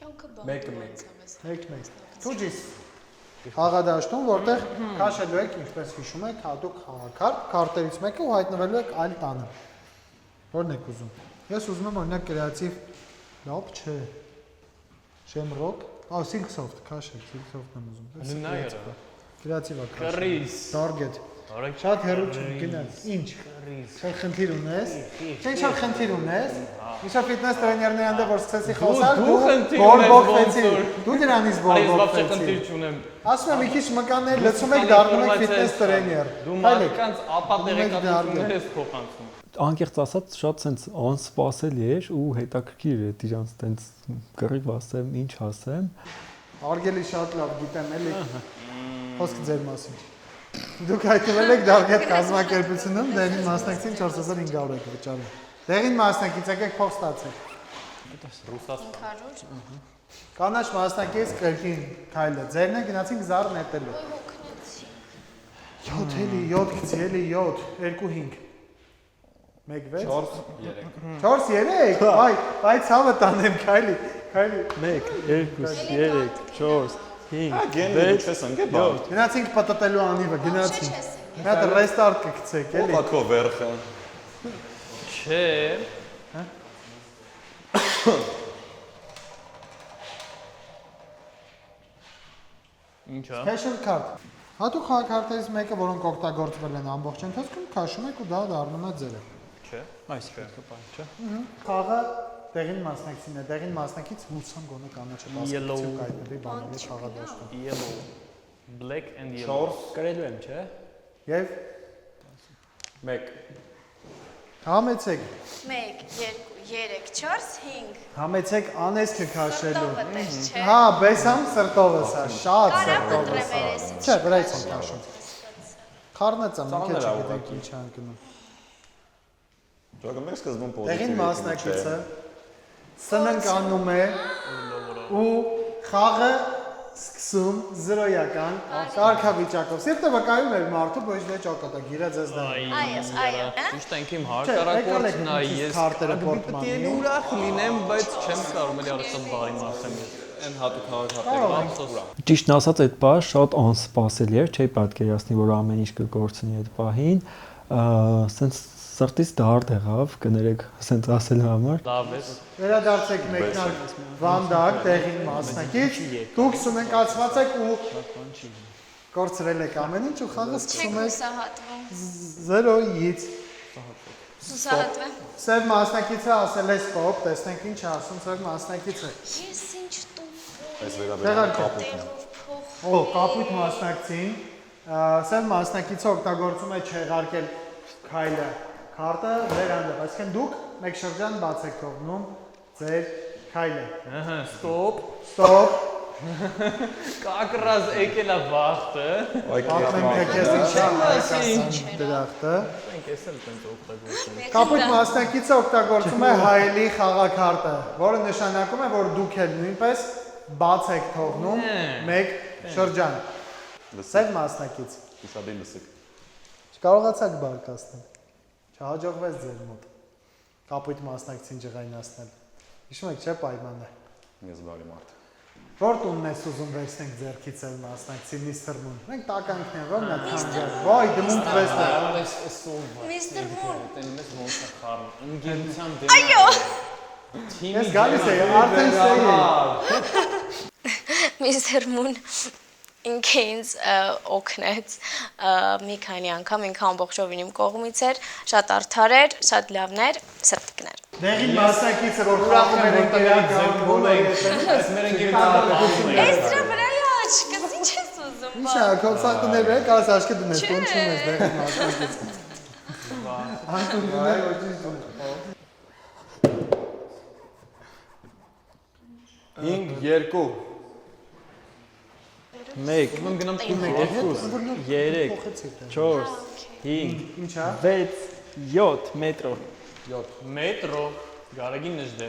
Կյանքը բան։ Մեկը։ 1 Թուջիս խաղադաշտում, որտեղ քաշելու եք, ինչպես հիշում եք, հատուկ խաղակարդ, քարտերից մեկը ու հայտնվելու եք այլ տանը։ Որն եք ուզում։ Ես ուզում եմ օրինակ կրեատիվ լապ չէ։ Shamrock, Silksoft, քաշեք, Silksoft-ն եմ ուզում։ Նայր։ Կրեատիվ է քաշել։ Կռիս։ Target։ Արեք Շատ հեռու չգնաց։ Ինչ։ Շատ խնդիր ունես։ Ինչ շատ խնդիր ունես։ Ինչա ֆիթնես տրեներների հանդեպ որ սկսեցի խոսալ, դու խնդիր ունես բորբոքվեցի։ ոնց որ։ Դու դրանից Այս բավական բորբոքվեցի։ խնդիր չունեմ։ Ասում եմ, մի քիչ մկաններ լցում եք դառնում եք ֆիթնես տրեներ։ Դու մարդկանց ապատեղեկատվություններ ես փոխանցում։ Անկեղծ ասած շատ sense անսպասելի էր ու հետաքրքիր էր իրանց sense գրիվ ասեմ, ինչ ասեմ։ Արգելի շատ լավ գիտեմ էլի։ Խոսքը ձեր մասին։ Դուք հայտնվել եք Դարգետ կազմակերպությունում, դեղին մասնակցին 4500 եք վճարում։ Դեղին մասնակից եկեք փող ստացեք։ Ռուսաստան։ 500 Կանաչ մասնակից կրկին քայլը։ Ձերն է գնացինք զար նետելու։ հոգնեցի։ 7 էլի, 7 գցի էլի 7, 2 5 1 6 4 3 այ ցավը տանեմ քայլի 1 2 3 4 5 Գենի չես ընկե բան։ Գնացինք պատտելու անիվը, գնացինք։ Մի հատ ռեստարտ կգցեք էլի։ Ո՞վ ակո վերխը։ Չէ։ Ինչա։ Special card։ Հատուկ խաղակարտերից մեկը, որոնք օգտագործվել են ամբողջ ընթացքում, քաշում եք ու դա դառնում է ձերը։ Չէ։ Այս կապան, չէ։ Խաղը դեղին մասնակցին է, դեղին մասնակից հուսամ գոնե կանաչը մասնակցի կայտնվի բաների խաղադաշտում։ Yellow. Black and yellow։ 4 կրելու եմ, չէ։ Եվ 1 Համեցեք։ 1 2 3 4 5 Համեցեք անեսքը քաշելու։ Սրտովը տես, չէ։ Հա, բեսամ սրտովս, հա, շատ Կարա սրտովս։ մտրեմ երեսից։ Չէ, վրայից եմ քաշում։ Խառնեցամ, մի քիչ չգիտեք ինչ անկնում։ Ճոգը մեկ սկզբում Տեղին մասնակիցը սննկանում է ու խաղը սկսում 0-ական կարգավիճակով։ Սիրտը վկայում էր մարդու, ոչ թե ճակատա գիրա ձեզ դա։ Այո, Ճիշտ է ինքիմ եկալեք հարկարակորդն է, ինքս ես քարտերը պետք է պորտմանի։ ուրախ լինեմ, բայց չեմ կարող էլի արդեն բարի մարդեմ։ Այն հատուկ քաղաքացիական Ճիշտն ասած, այդ պահը շատ անսպասելի էր, չէի պատկերացնի, որ ամեն ինչ կգործնի այդ պահին։ Սենց սրտից դարդ եղավ, կներեք, սենց ասելու համար։ Լավ է։ Վերադարձեք մեկնակ Վանդակ, տեղին մասնակից, դուք սննկացված եք ու կորցրել եք ամեն ինչ ու խաղը Չեք սկսում եք հուսահատվում։ 0-ից։ Հուսահատվեմ։ Սև մասնակիցը ասել է ստոպ, տեսնենք ինչ է ասում սև մասնակիցը։ Ես ինչ տուն։ այս վերաբերյալ կապույտն է։ Տեղով փող։ Օ, կապույտ մասնակցին, սև մասնակիցը օգտագործում է չեղարկել քայլը քարտը վերանդը, այսինքն դուք մեկ շրջան բաց եք թողնում ձեր քայլը։ Ահա, ստոպ։ Ստոպ։ Կակրազ եկել է վախտը։ Պատմեմ թե քեզ ինչ է հայկական դրախտը։ Մենք էս էլ տենց օգտագործում ենք։ Կապույտ մասնակիցը օգտագործում է հայելի խաղաքարտը, որը նշանակում է, որ դուք էլ նույնպես բաց եք թողնում մեկ շրջան։ Սև մասնակից։ Ուսադի լսեք։ Չկարողացաք բարկացնել։ Չհաջողվեց ձեր մոտ։ Կապույտ մասնակցին ջղայնացնել։ Հիշում եք, չէ՞ պայմանը։ Ես բարի մարդ։ Որ տունն ես ուզում վերցնենք ձեռքից էլ մասնակցի Միսթր Մուն։ Մենք տականքն են, որն է քանջար։ Վայ, դմունք վեստը։ Միստր Մուն։ Տեն մեզ ոնց է խառն։ Ընկերության դեմ։ Այո։ Ես գալիս եմ, արդեն սեի։ Միստր Մուն ինքը ինձ օգնեց մի քանի անգամ, ինքը ամբողջովին իմ կողմից էր, շատ արդար էր, շատ լավն էր, սրտիկներ։ Դեղին մասնակիցը, որ խաղում էր ընկերական բոլորը։ Այս մեր ընկերությունը։ Ես դրա վրա աչքս ինչ ես ուզում։ Ինչ է, կոնսակտներ վրա կարաս աչքը դնես, տուն չունես դեղին մասնակից։ Անտուն դներ, ոչինչ դուներ։ 5 2 1 Ում գնամ տուն 3 4 5 Ինչա։ 6 7 մետրո։ մետրո գարեգին նժդե։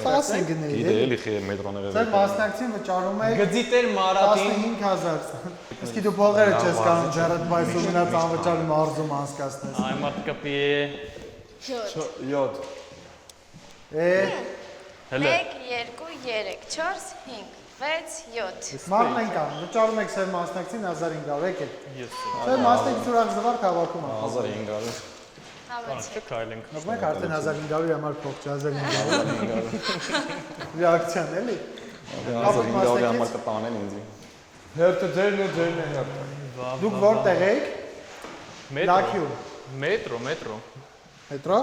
Ֆաս են գնել։ Գիտե էլի խի մետրոները Ձեր մասնակցին վճարում է Գծիտեր մարատին 15000։ Իսկ դու փողերը չես կարող ջարդ բայս ու մնաց անվճար մարզում անցկացնես։ այ մարդկա պիե 7 հələ 1 2 3 4 5 6 7 Մարդ ենք անում, վճարում եք սև մասնակցին 1500 եկեք։ ես Սև մասնակից ուրախ զվար քաղաքում է։ 1500 Ահա քայլենք Մենք մենք արդեն 1500-ի համար փող չէ 1500։ Ռեակցիան էլի։ 1500 համար կտանեն ինձ։ Հերթը ձերն է, ձերն է հերթը։ Դուք որտեղ եք։ մետրո Լաքյու։ մետրո Մետրո։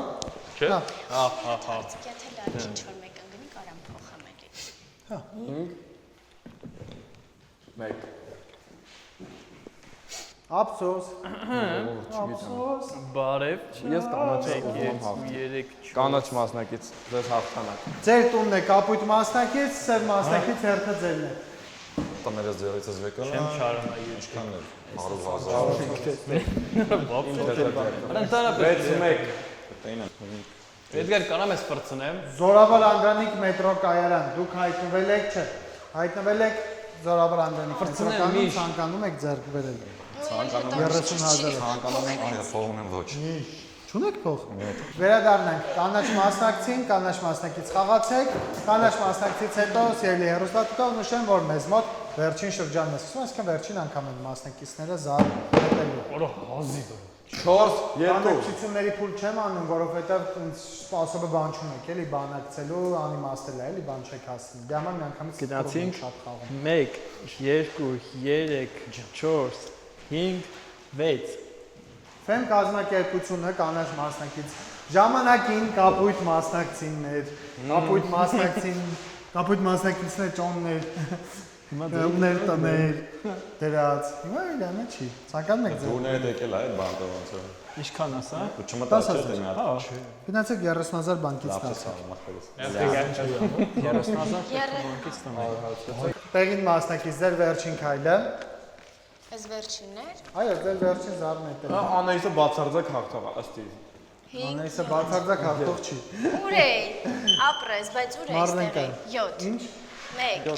չէ Հա։ ահա Եթե լավ ինչ որ մեկ ընկնի կարամ փոխեմ էլի 1 Ափսոս։ Ափսոս։ բարև Ես կանաչ եմ 3 կանաչ մասնակից ձեզ հաղթանակ։ Ձեր տունն է կապույտ մասնակից, սև մասնակից հերթը ձերն է։ Տաներս ձերից եկել։ չեմ չարում այ Ինչքան է 100,000։ Անտարապես 6 Տենը։ Էդգար կանամ ես ֆրցնեմ Զորավար Անդրանիկ մետրո կայարան։ Դուք հայտնվել եք, չէ։ Հայտնվել եք Զորավար Անդրանիկ մետրոկայանում, ցանկանում եք ձեռք բերել։ Ցանկանում 30,000։ ցանկանում եմ այո փողն եմ ոչ։ Չունեք փող։ Վերադառնանք կանաչ մասնակցին, կանաչ մասնակից խաղացեք, կանաչ մասնակցից հետո սիրելի հեռուստատիտող նշեմ, որ մեզ մոտ վերջին շրջանն է սկսվում, այսինքն վերջին անգամ են մասնակիցները զար հետելու։ Որը հազի 4 2 Բանակցությունների փուլ չեմ անում, որովհետև ինձ սպասովը բան չունեք, էլի բանակցելու, անիմաստ է, էլի բան չեք հասցնի։ Դե համար միանգամից Գնացինք շատ խաղում։ 1 2 3 4 5 6 Ֆեմ կազմակերպությունը կանաչ մասնակից ժամանակին կապույտ մասնակցիններ, կապույտ մասնակցին, կապույտ մասնակիցներ ճոններ ուներ տներ, դրած։ Հիմա իրանը չի։ Ցանկանում եք ձեր։ Դուրները եկել այդ բանը ոնց է։ Ինչքան ասա։ Ու չմտածել թե մի հատ։ Գնացեք 30,000 բանկից Լավ ստացա։ մախտելիս։ 30,000 բանկից տանեմ։ Տեղին մասնակից ձեր վերջին քայլը։ Այս վերջիններ։ Այո, ձեր վերջին զարն է տեղ։ Անայսը բացարձակ հաղթող է, ըստ իր։ Անայսը բացարձակ հաղթող չի։ Ուր է։ Ապրես, բայց ուր է Մարնեն կա։ այստեղ։ 7 Ինչ։ 1 2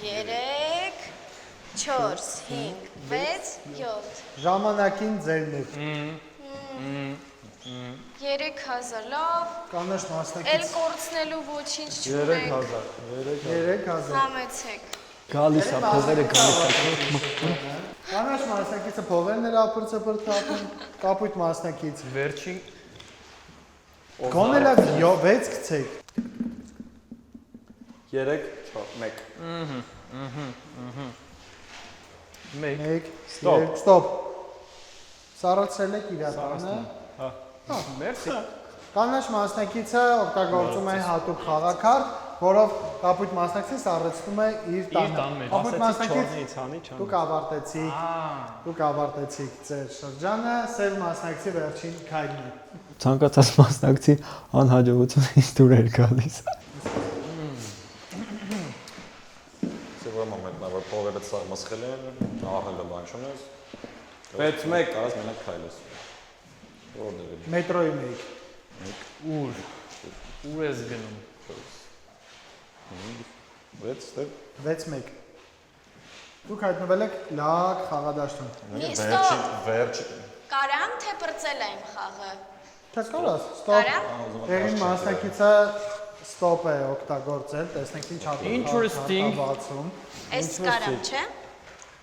3 4 5 6 7 Ժամանակին ձերն է։ 3000 լավ, Կանաչ էլ մասնակից կորցնելու ոչինչ չունենք։ 3000։ Համեցեք։ Գալիս է փողերը գալիս է։ Կանաչ մասնակիցը փողերն էր ապրծը բրթապում, կապույտ մասնակից։ Վերջին Գոնելա 6 գցեք։ 3 4 1 մեկ 1 Ստոպ։ Սառացրել եք իրականը։ Մերսի Կանաչ մասնակիցը օգտագործում է հատուկ խաղաքարտ, որով կապույտ մասնակիցը սառեցնում է իր տանը։ Կապույտ մասնակից դուք ավարտեցիք ձեր շրջանը, սև մասնակցի վերջին քայլն է։ Ցանկացած մասնակցի անհաջողությունը ինձ դուր էր գալիս։ Սովոր մոմենտն է, որ փողերը սաղմսխել են, ահելը բան չունես։ 6 1 Կարաս մենակ քայլես։ Որտեղ է։ Մետրոյում եք։ ուր ես գնում 6 ստեղ։ 6-1 Դուք հայտնվել եք լավ խաղադաշտում։ Վերջ Կարամ թե բրծել եմ խաղը։ Թե կարաս, ստոպ։ Կարամ։ Տեղին մասնակիցը ստոպ է օգտագործել, տեսնենք ինչ Interesting. բացում։ Այս կարամ, չէ։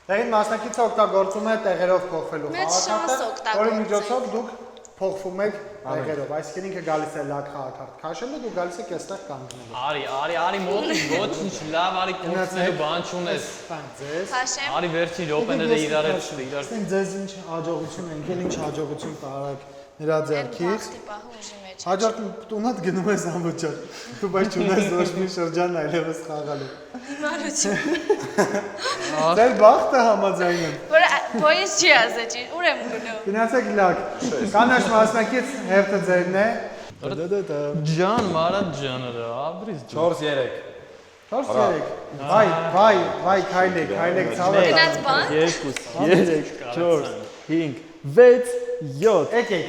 Տեղին մասնակիցը օգտագործում է տեղերով փոխվելու Մեծ շանս խաղաքարտը, որի օգտագործեք։ միջոցով դուք փոխվում եք տեղերով, այսինքն ինքը գալիս է լավ խաղաքարտ քաշելու, դու գալիս եք այստեղ կանգնելու։ Արի մոտիկ ոչինչ լավ արի կորցնելու բան չունես Տանք ձեզ։ Քաշեմ։ Արի վերջին րոպեները իրար հետ իրար Տեսնենք ձեզ ինչ հաջողություն ընկել, ինչ հաջողություն տարակ նրա ձեռքից։ Բախտի պահը ուժի մեջ։ Հաջորդ տունդ գնում ես ամբողջ։ Դու բայց չունես ոչ մի շրջան այլևս խաղալու։ Հիմարություն։ Ձեր բախտը համաձայն եմ։ Որ ոյս չի ասել, ուր եմ գնում։ Գնացեք լավ։ Կանաչ մասնակից հերթը ձերն է։ ջան մարդ ջաները աբրիս 4 3 Վայ, քայլեք ցավը։ Գնաց բան։ 2 3 4 5 6 7 Եկեք։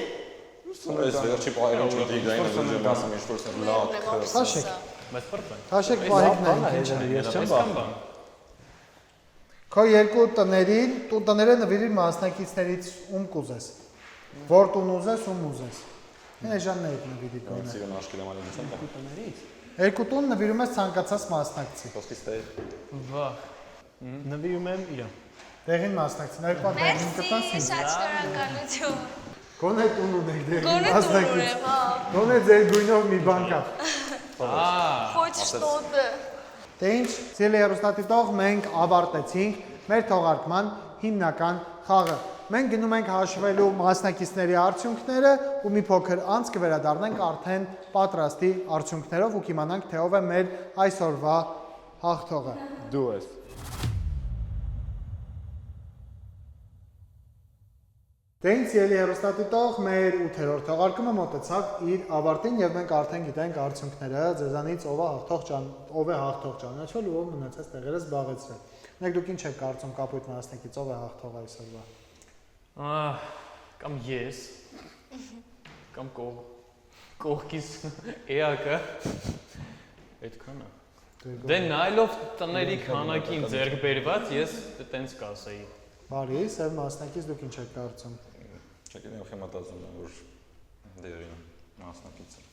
Այս վերջի պայրում չդիգային է դժվար մասը ինչ-որ լավ։ Քաշեք։ բայց պրտեն Քաշեք պահիկներին։ ես չեմ բան Քո երկու տներին, տները նվիրիր մասնակիցներից ում կուզես։ Որ տուն ուզես, ում ուզես։ Էժաններ նվիրի տունը։ Սիրուն աշկել եմ ալինցան։ Երկու տուն նվիրում ես ցանկացած մասնակցի։ Խոսքից թե վախ նվիրում եմ իրան։ Տեղին մասնակցին, երկու հատ տեղին կտանք Մերսի, շատ շնորհակալություն։ Գոնե տուն ունեք տեղին Գոնե տուն մասնակից։ ունեմ, հա։ Գոնե ձեր գույնով մի բան կա։ Ոչ շտոտը։ Դե ինչ, ցելի հեռուստատիտող, մենք ավարտեցինք մեր թողարկման հիմնական խաղը։ Մենք գնում ենք հաշվելու մասնակիցների արդյունքները ու մի փոքր անց կվերադառնանք արդեն պատրաստի արդյունքներով ու կիմանանք թե ով է մեր այսօրվա հաղթողը։ Դու ես։ Դե ինչ, ցելի հեռուստատիտող, մեր 8-րդ թողարկումը մոտեցավ իր ավարտին եւ մենք արդեն գիտենք արդյունքները, ձեզանից ով է հաղթող ճանաչել ու ով մնացած տեղերը զբաղեցրել։ Մենք դուք ինչ եք կարծում կապույտ մասնակից ով է հաղթող այսօրվա։ կամ ես կամ կողքից էակը այդքան է դե նայելով տների քանակին ձեռք բերված ես տենց կասեի Բարի, սև մասնակից դուք ինչ եք կարծում։ Չգիտեմ ով մտածում եմ որ դերին մասնակիցը։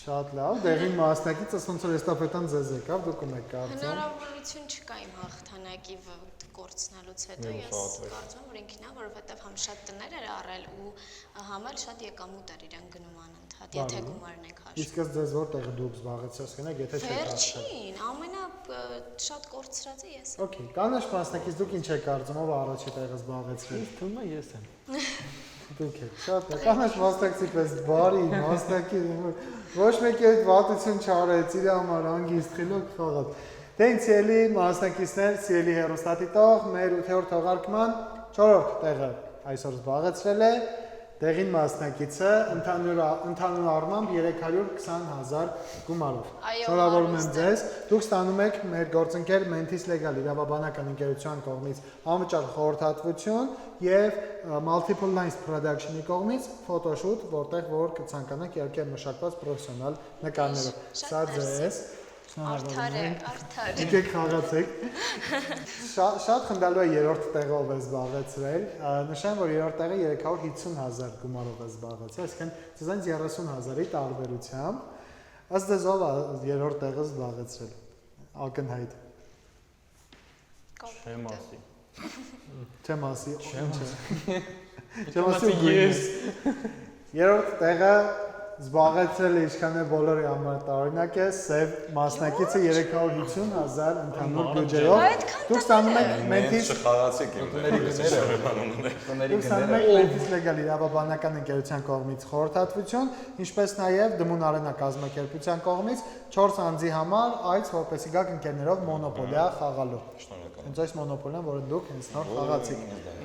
Շատ լավ, դեղին մասնակիցը ոնց որ էստաֆետան ձեզ եկավ, դուք ում եք կարծում։ Հնարավորություն չկա իմ հաղթանակի կորցնելուց հետո ես կարծում եմ որ ինքն է, որովհետև համ շատ տներ էր առել ու համ էլ շատ եկամուտ էր իրեն գնում անընդհատ, եթե գումարն եք հաշվում։ Իսկ ձեզ որտեղ դուք զբաղեցրած կնեք, եթե չեք կարծում։ Վերջին, ամենաշատ կորցրածը ես եմ։ Okay, կանաչ մասնակից դուք ինչ եք կարծում, ով առաջի տեղը զբաղեցրել։ Թվում է ես եմ։ Դուք եք, շատ է։ Կանաչ մասնակցի պես բարի մասնակից, ոչ մեկի այդ վատություն չարեց, իր համար հանգիստ խելոք խաղաց։ Դե ինձ ելի մասնակիցներ, սիրելի հեռուստադիտող, մեր 8-րդ թողարկման 4-րդ տեղը այսօր զբաղեցրել է տեղին մասնակիցը ընդհանուր առմամբ 320,000 գումարով։ Շնորհավորում եմ ձեզ։ Դուք ստանում եք մեր գործընկեր Mentis Legal իրավաբանական ընկերության կողմից անվճար խորհրդատվություն եւ Multiple Lines Production-ի կողմից photoshoot, որտեղ որ կցանկանաք իհարկե մշակված պրոֆեսիոնալ նկարներով։ Սա ձեզ։ Արդար է, արդար։ Եկեք խաղացեք։ Շատ խնդալու է երրորդ տեղով է զբաղեցրել։ Նշեմ, որ երրորդ տեղը 350,000 գումարով է զբաղեցրել, այսինքն ցեզանից 30,000-ի տարբերությամբ։ Ըստ ձեզ ով է երրորդ տեղը զբաղեցրել։ Ակնհայտ։ Չեմ ասի։ Չեմ ասի։ Չեմ ասի ես։ Երրորդ տեղը զբաղեցրել է ինչքան է բոլորի համար տարօրինակ է, սև մասնակիցը 350,000 ընդհանուր բյուջեով։ Դուք ստանում եք Mentis Չխաղացիք իմ Դուք ստանում եք Mentis Legal իրավաբանական ընկերության կողմից խորհրդատվություն, ինչպես նաև Դմուն Արենա կազմակերպության կողմից 4 անձի համար այց, որպեսզի գաք ընկերներով մոնոպոլիա խաղալու։ Հենց այս մոնոպոլիան, որը դուք հենց նոր խաղացիք։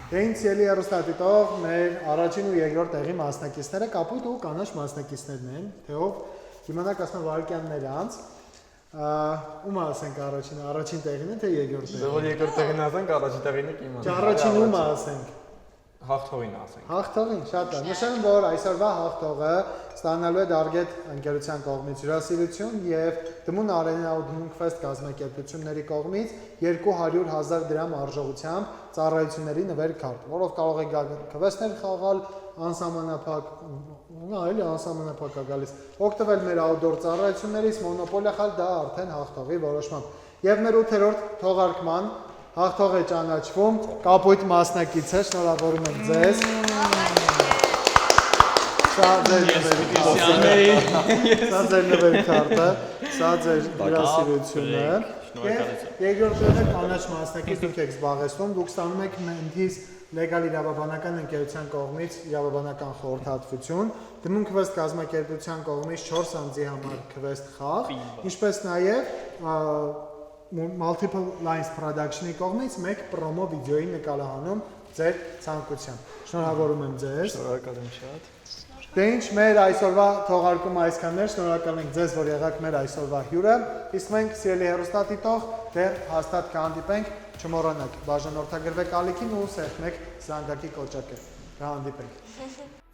Դե ինձ ելի հեռուստադիտող մեր առաջին ու երկրորդ տեղի մասնակիցները կապույտ ու կանաչ մասնակիցներն են, թե ով իմանաք ասում վարքյաններ անց, ում ասենք առաջին տեղին է, թե երկրորդ տեղին։ Որ երկրորդ տեղին ասենք, առաջին տեղին եք իմանալ։ Առաջին ում ասենք։ Հաղթողին ասենք։ Հաղթողին, շատ լավ։ Նշեմ, որ այսօրվա հաղթողը ստանալու է Darget ընկերության կողմից հյուրասիրություն եւ Դմուն Արենա ու Դմուն Quest կազմակերպությունների կողմից 200,000 դրամ արժողությամբ ծառայությունների նվեր քարտ, որով կարող եք քվեսներ խաղալ անսահմանափակ, այլ անսահմանափակ է գալիս։ Օգտվել մեր outdoor ծառայություններից, մոնոպոլիա խաղալ դա արդեն հաղթողի որոշմամբ։ Եվ մեր 8-րդ թողարկման հաղթող է ճանաչվում կապույտ մասնակիցը, շնորհավորում եմ ձեզ։ Սա ձեր նվերի քարտը, սա ձեր հյուրասիրությունը։ Երկրորդ տեղը կանաչ մասնակից դուք եք զբաղեցնում, դուք ստանում եք Mentis Legal իրավաբանական ընկերության կողմից իրավաբանական խորհրդատվություն, Դմուն Quest կազմակերպության կողմից 4 անձի համար քվեստ խաղ, ինչպես նաև Multiple Lines Production-ի կողմից մեկ պրոմո վիդեոյի նկարահանում ձեր ցանկությամբ։ Շնորհավորում եմ ձեզ։ Շնորհակալ եմ շատ։ Դե ինչ, մեր այսօրվա թողարկումը այսքանն էր, շնորհակալ ենք ձեզ, որ եղաք մեր այսօրվա հյուրը։ Իսկ մենք սիրելի հեռուստադիտող դեռ հաստատ կհանդիպենք, չմոռանաք, բաժանորդագրվեք ալիքին ու սեղմեք զանգակի կոճակը։ Կհանդիպենք։